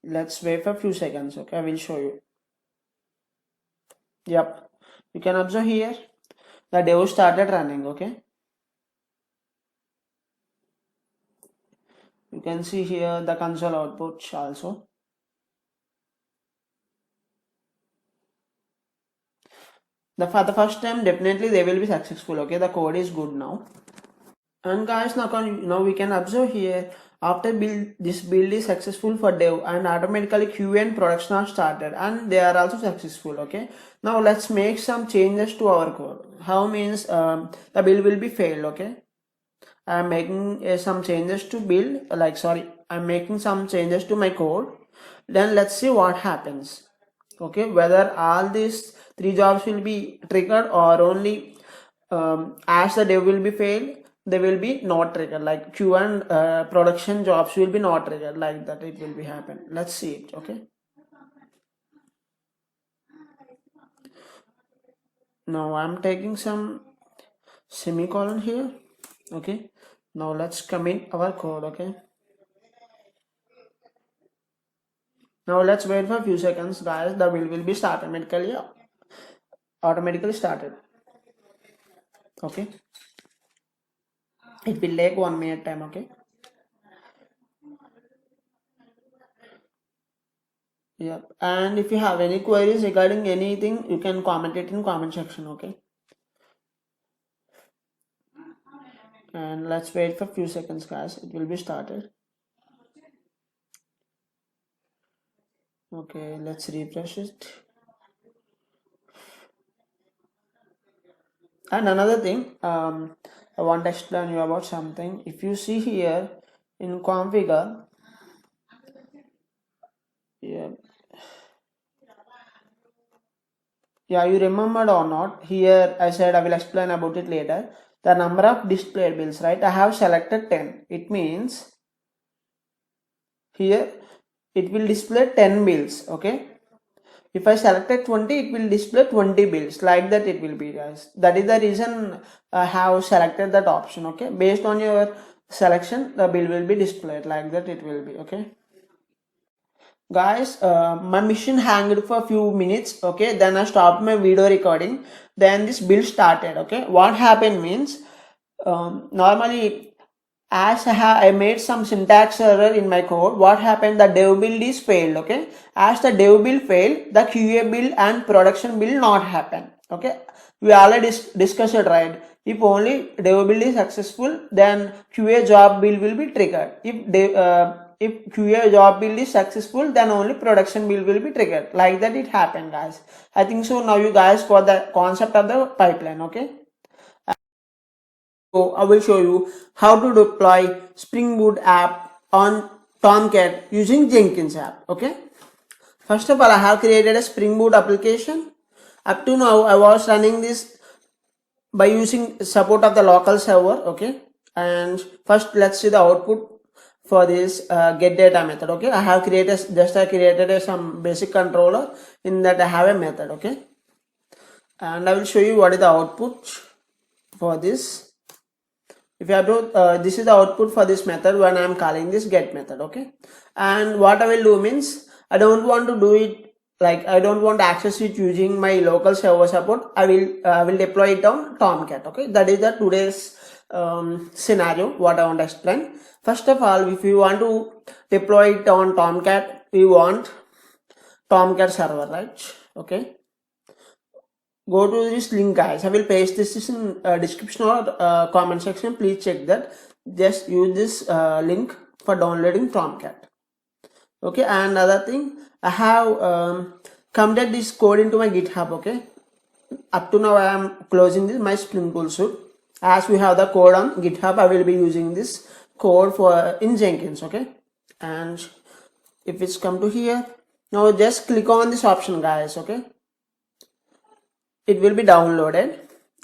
let's wait for a few seconds. Okay, I will show you. Yep, you can observe here the dev started running. Okay, you can see here the console output also. For the first time, definitely they will be successful. Okay, the code is good now. And guys, now we can observe here, after this build is successful for dev, and automatically QA and production are started, and they are also successful. Okay, now let's make some changes to our code. How means the build will be failed. Okay, I'm making some changes to build, I'm making some changes to my code. Then let's see what happens. Okay, whether all these 3 jobs will be triggered, or only as the dev will be failed, they will be not triggered. Like Q and production jobs will be not triggered, like that it will be happen. Let's see it. Okay, now I'm taking some semicolon here. Okay, now let's commit our code. Okay, now let's wait for a few seconds, guys. The build will be start automatically started. Okay, it will take 1 minute time. Okay, yeah, and if you have any queries regarding anything, you can comment it in comment section. Okay, and let's wait for a few seconds, guys. It will be started. Okay, let's refresh it. And another thing, I want to explain you about something. If you see here in configure, yeah, you remembered or not? Here I said I will explain about it later. The number of displayed bills, right? I have selected 10. It means here it will display 10 bills. Okay, if I selected 20, it will display 20 bills, like that it will be, guys. That is the reason I have selected that option. Okay, based on your selection, the bill will be displayed, like that it will be. Okay, guys, my machine hanged for a few minutes. Okay, then I stopped my video recording, then this bill started. Okay, what happened means, normally, as I made some syntax error in my code, what happened, the dev build is failed. Okay, as the dev build failed, the QA build and production build not happen. Okay, we already discussed it, right? If only dev build is successful, then QA job build will be triggered. If QA job build is successful, then only production build will be triggered. Like that it happened, guys. I think so now you guys got the concept of the pipeline. Okay, so I will show you how to deploy Spring Boot app on Tomcat using Jenkins app. Okay, first of all, I have created a Spring Boot application. Up to now, I was running this by using support of the local server. Okay, and first let's see the output for this get data method. Okay, I have created some basic controller. In that I have a method. Okay, and I will show you what is the output for this. If you have to, this is the output for this method when I am calling this get method. Okay, and what I will do means, I don't want to do it, like I don't want to access it using my local server support. I will deploy it on Tomcat. Okay, that is the today's scenario what I want to explain. First of all, if you want to deploy it on Tomcat, we want Tomcat server, right? Okay, go to this link, guys. I will paste this in description or comment section. Please check that. Just use this link for downloading Tomcat. Okay, and another thing, I have committed this code into my GitHub. Okay, up to now I am closing this my Spring Boot suite. As we have the code on GitHub, I will be using this code for in Jenkins. Okay, and if it's come to here, now just click on this option, guys. Okay, it will be downloaded,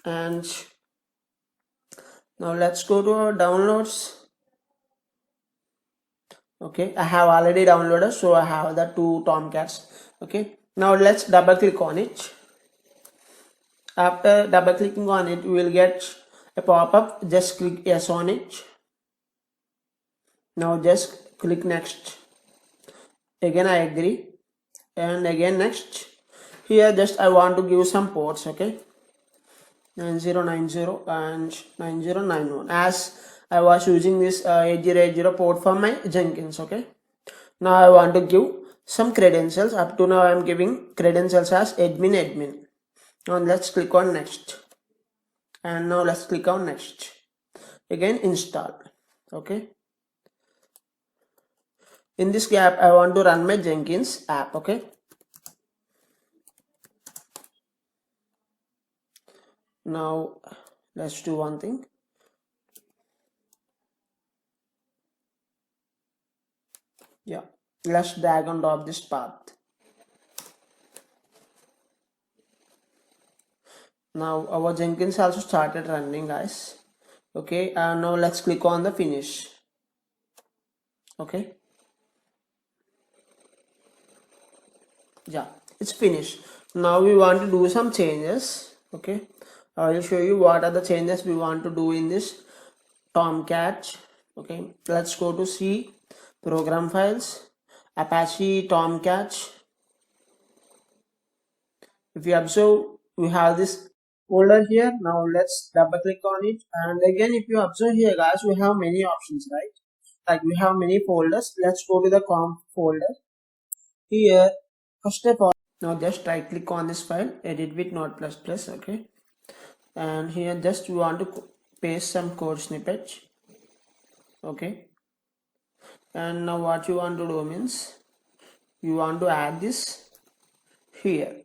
and now let's go to our downloads. Okay, I have already downloaded, so I have the 2 Tomcats. Okay, now let's double click on it. After double clicking on it, you will get a pop-up. Just click yes on it. Now just click next. Again I agree, and again next. Here just I want to give some ports. Okay, 9090 and 9091, as I was using this 8080 port for my Jenkins. Okay, now I want to give some credentials. Up to now I am giving credentials as admin. Now let's click on next, and now let's click on next. Again install. Okay, in this gap I want to run my Jenkins app. Okay, now let's do one thing. Yeah, let's drag and drop this path. Now our Jenkins also started running, guys. Okay, now let's click on the finish. Okay, yeah, it's finished. Now we want to do some changes. Okay, I will show you what are the changes we want to do in this Tomcat. Okay, let's go to C, program files, Apache Tomcat. If you observe, we have this folder here. Now let's double click on it, and again if you observe here, guys, we have many options, right? Like we have many folders. Let's go to the comp folder. Here, first of all, now just right click on this file, edit with Node++. Okay, and here just we want to paste some code snippets. Okay, and now what you want to do means you want to add this here.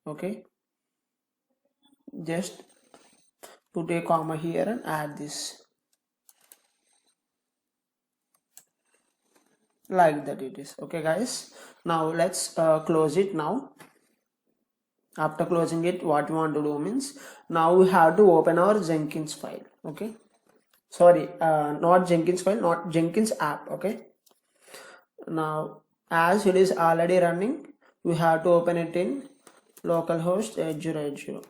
Okay, just put a comma here and add this, like that it is. Okay guys, now let's close it. Now after closing it, what we want to do means now we have to open our Jenkins file. Okay, sorry, not Jenkins file, not Jenkins app. Okay, now as it is already running, we have to open it in localhost 8080.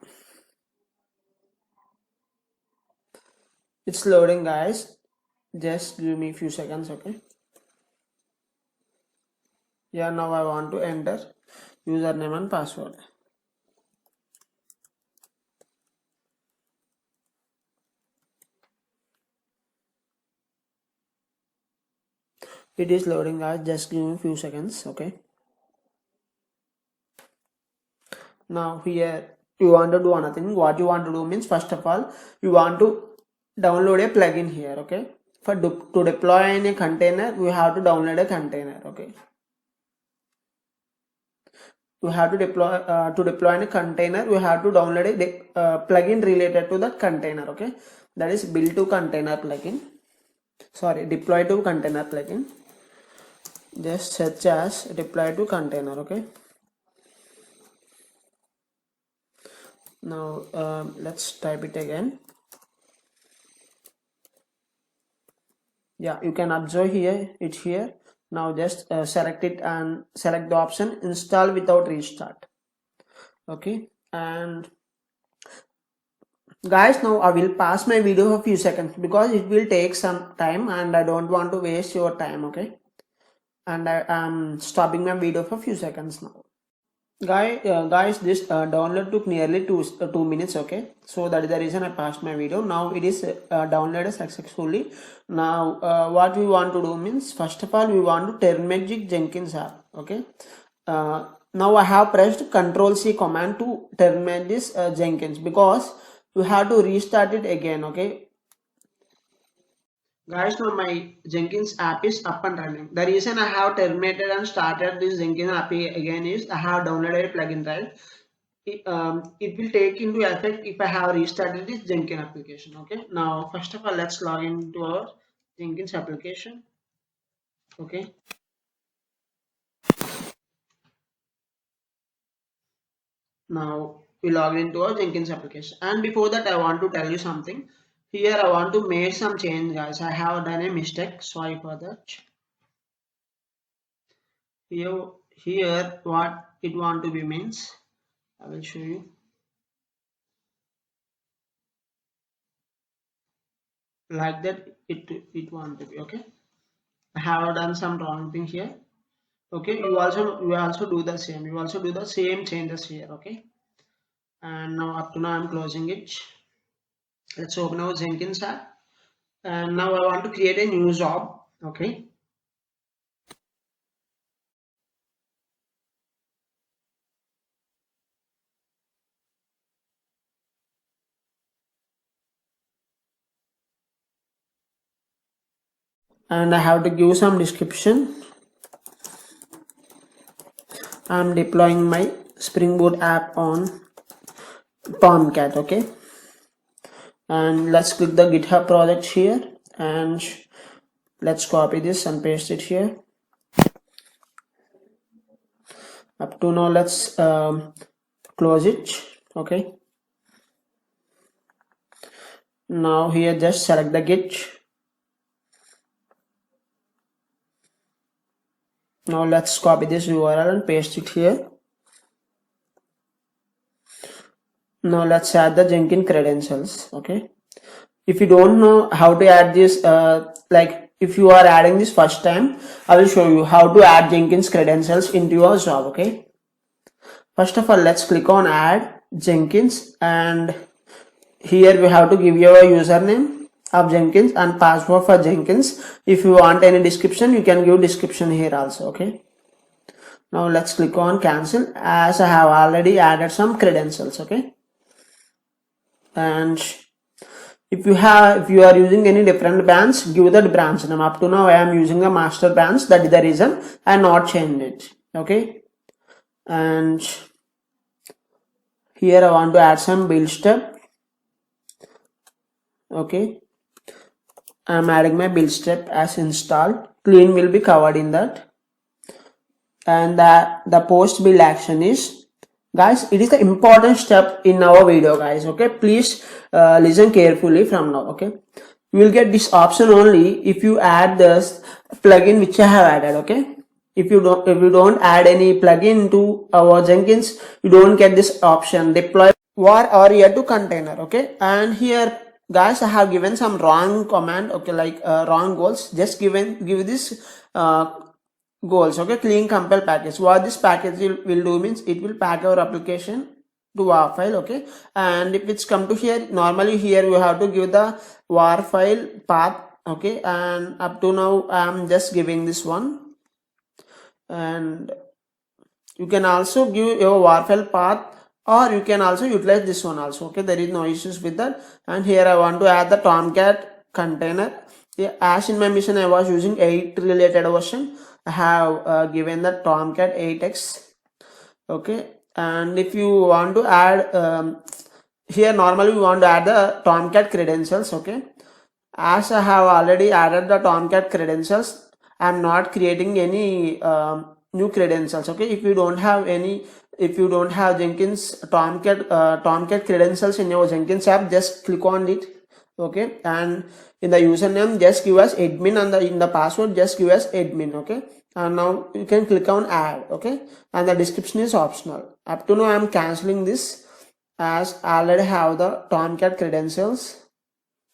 It's loading, guys, just give me a few seconds. Okay, yeah, now I want to enter username and password. It is loading, guys, just give me a few seconds. Okay, now here you want to do another thing. What you want to do means first of all you want to download a plugin here. Okay, for to deploy in a container we have to download a container. Okay, you have to deploy in a container, we have to download a plugin related to that container. Okay, that is build to container plugin, sorry, deploy to container plugin. Just search as deploy to container. Okay, now let's type it again. Yeah, you can observe here it here. Now just select it and select the option install without restart. Okay, and guys, now I will pause my video for a few seconds because it will take some time and I don't want to waste your time. Okay, and I am stopping my video for a few seconds now. Guys, this download took nearly 2 minutes. Okay, so that is the reason I passed my video. Now it is downloaded successfully. Now what we want to do means first of all we want to terminate Jenkins app. Okay, now I have pressed Control C command to terminate this Jenkins because you have to restart it again. Okay, guys, now my Jenkins app is up and running. The reason I have terminated and started this Jenkins app again is I have downloaded a plugin, right? It will take into effect if I have restarted this Jenkins application. Okay, now first of all let's log into our Jenkins application. Okay, now we log into our Jenkins application, and before that I want to tell you something. Here I want to make some change, guys. I have done a mistake, sorry for that. Here what it want to be means I will show you. Like that it want to be. Okay, I have done some wrong thing here. Okay, you also do the same, you also do the same changes here. Okay, and now up to now I'm closing it. Let's open our Jenkins app, and now I want to create a new job. Okay, and I have to give some description. I'm deploying my Spring Boot app on Tomcat, okay? And let's click the GitHub project here, and let's copy this and paste it here. Up to now, let's close it, okay? Now here, just select the Git. Now let's copy this URL and paste it here. Now let's add the Jenkins credentials, okay? If you don't know how to add this, like if you are adding this first time, I will show you how to add Jenkins credentials into your job, okay? First of all, let's click on add Jenkins, and here we have to give your username of Jenkins and password for Jenkins. If you want any description, you can give description here also, okay? Now let's click on cancel, as I have already added some credentials, okay? And if you are using any different branch, give that branch name. Up to now I am using the master branch, that is the reason I not changed it, okay? And here I want to add some build step, okay? I'm adding my build step as installed. Clean will be covered in that. And the post build action is, guys, it is the important step in our video, guys, okay? Please listen carefully from now, okay? You will get this option only if you add this plugin which I have added, okay? If you don't add any plugin to our Jenkins, you don't get this option, deploy var or here to container, okay? And here, guys, I have given some wrong command, okay, like wrong goals. Just give this goals, okay? Clean compile package. What this package will do means it will pack our application to WAR file, okay? And if it's come to here, normally here you have to give the WAR file path, okay? And up to now I'm just giving this one, and you can also give your WAR file path, or you can also utilize this one also, okay? There is no issues with that. And here I want to add the Tomcat container. Yeah, as in my mission I was using 8 related version, I have given the Tomcat 8x, okay? And if you want to add here, normally we want to add the Tomcat credentials, okay? As I have already added the Tomcat credentials, I am not creating any new credentials, okay? If you don't have Jenkins Tomcat credentials in your Jenkins app, just click on it, okay? And in the username, just give us admin, and in the password, just give us admin, okay? And now you can click on add, okay? And the description is optional. Up to now I am canceling this, as I already have the Tomcat credentials,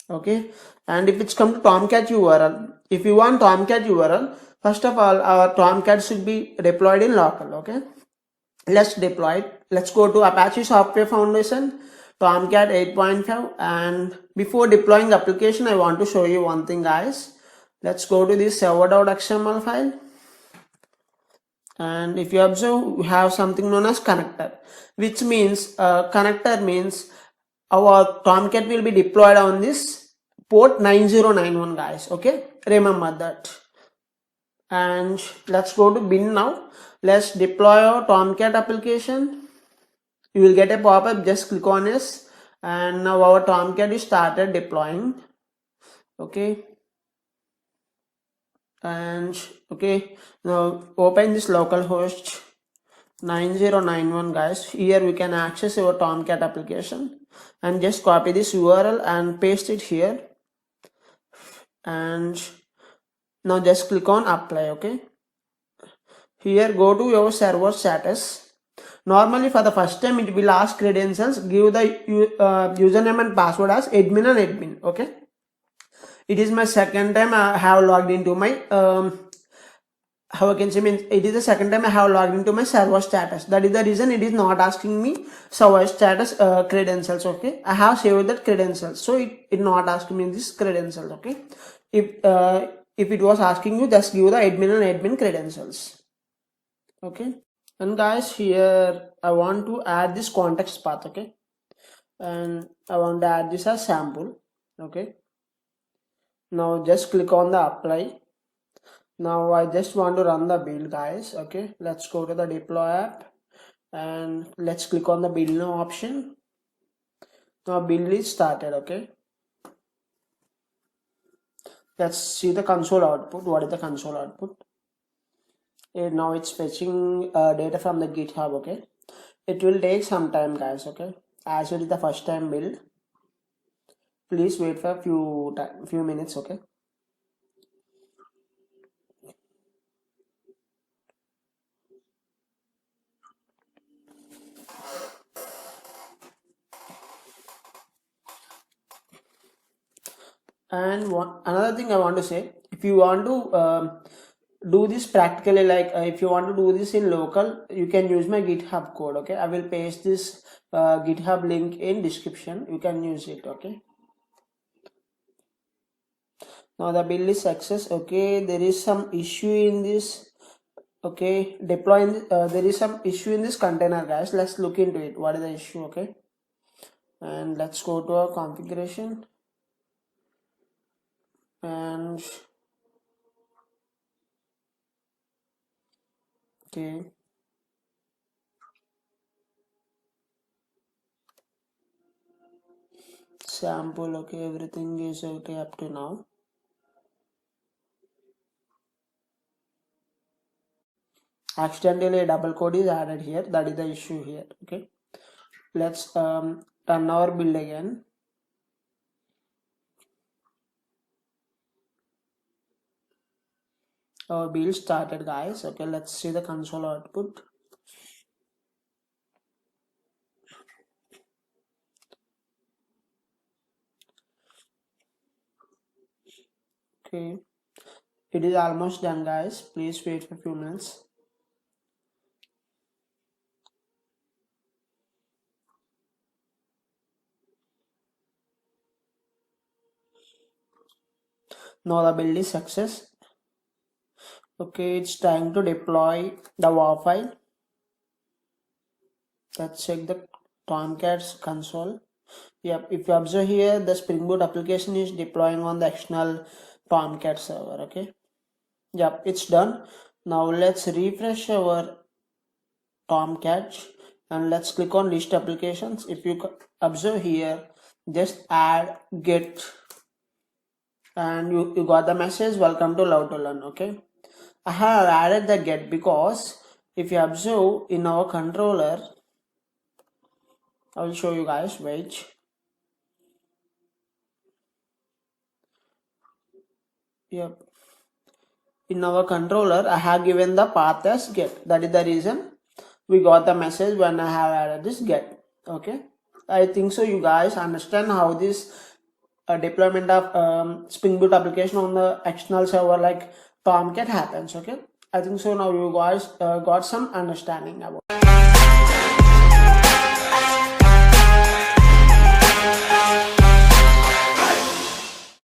okay? And if it's come to Tomcat URL, if you want Tomcat URL, first of all, our Tomcat should be deployed in local, okay? Let's deploy it. Let's go to Apache Software Foundation, Tomcat 8.5. And before deploying the application, I want to show you one thing, guys. Let's go to this server.xml file. And if you observe, we have something known as connector, which means connector means our Tomcat will be deployed on this port 9091, guys, okay? Remember that. And let's go to bin now. Let's deploy our Tomcat application. You will get a pop-up, just click on this, and now our Tomcat is started deploying, okay? And okay, now open this localhost 9091, guys. Here we can access our Tomcat application, and just copy this URL and paste it here. And now just click on apply, okay? Here go to your server status. Normally for the first time it will ask credentials. Give the username and password as admin and admin, okay? It is my second time I have logged into my how I can say, means it is the second time I have logged into my server status. That is the reason it is not asking me server status credentials, okay? I have saved that credentials, so it not asking me this credentials, okay? If it was asking you, just give the admin and admin credentials, okay? And guys, here I want to add this context path, okay? And I want to add this as sample, okay? Now just click on the apply Now I just want to run the build, guys. Okay, let's go to the deploy app and let's click on the build now option. Now build is started. Okay, let's see the console output. What is the console output? Now it's fetching data from the GitHub. Okay, it will take some time, guys. Okay, as it is the first time build, please wait for a few minutes. Okay. And another thing I want to say, if you want to do this practically, like if you want to do this in local, you can use my GitHub code. Okay, I will paste this GitHub link in description. You can use it. Okay. Now the build is success. Okay, there is some issue in this. Okay, deploying. There is some issue in this container, guys. Let's look into it. What is the issue? Okay, and let's go to our configuration and okay. Sample. Okay, everything is okay up to now. Accidentally a double code is added here. That is the issue here. Okay, let's run our build again. Our build started, guys. Okay, let's see the console output. Okay, it is almost done, guys. Please wait for a few minutes. Now the build is success. Okay, it's time to deploy the WAR file. Let's check the Tomcat's console. Yep, if you observe here, the Spring Boot application is deploying on the external Tomcat server. Okay, yep, it's done. Now let's refresh our Tomcat and let's click on list applications. If you observe here, just add get and you got the message, welcome to Love to Learn. Okay, I have added the get because if you observe in our controller, I will show you guys. Wait. Yep. In our controller, I have given the path as get. That is the reason we got the message when I have added this get. Okay. I think so you guys understand how this deployment of Spring Boot application on the external server like Tomcat happens. Okay. I think so now you guys got some understanding about it.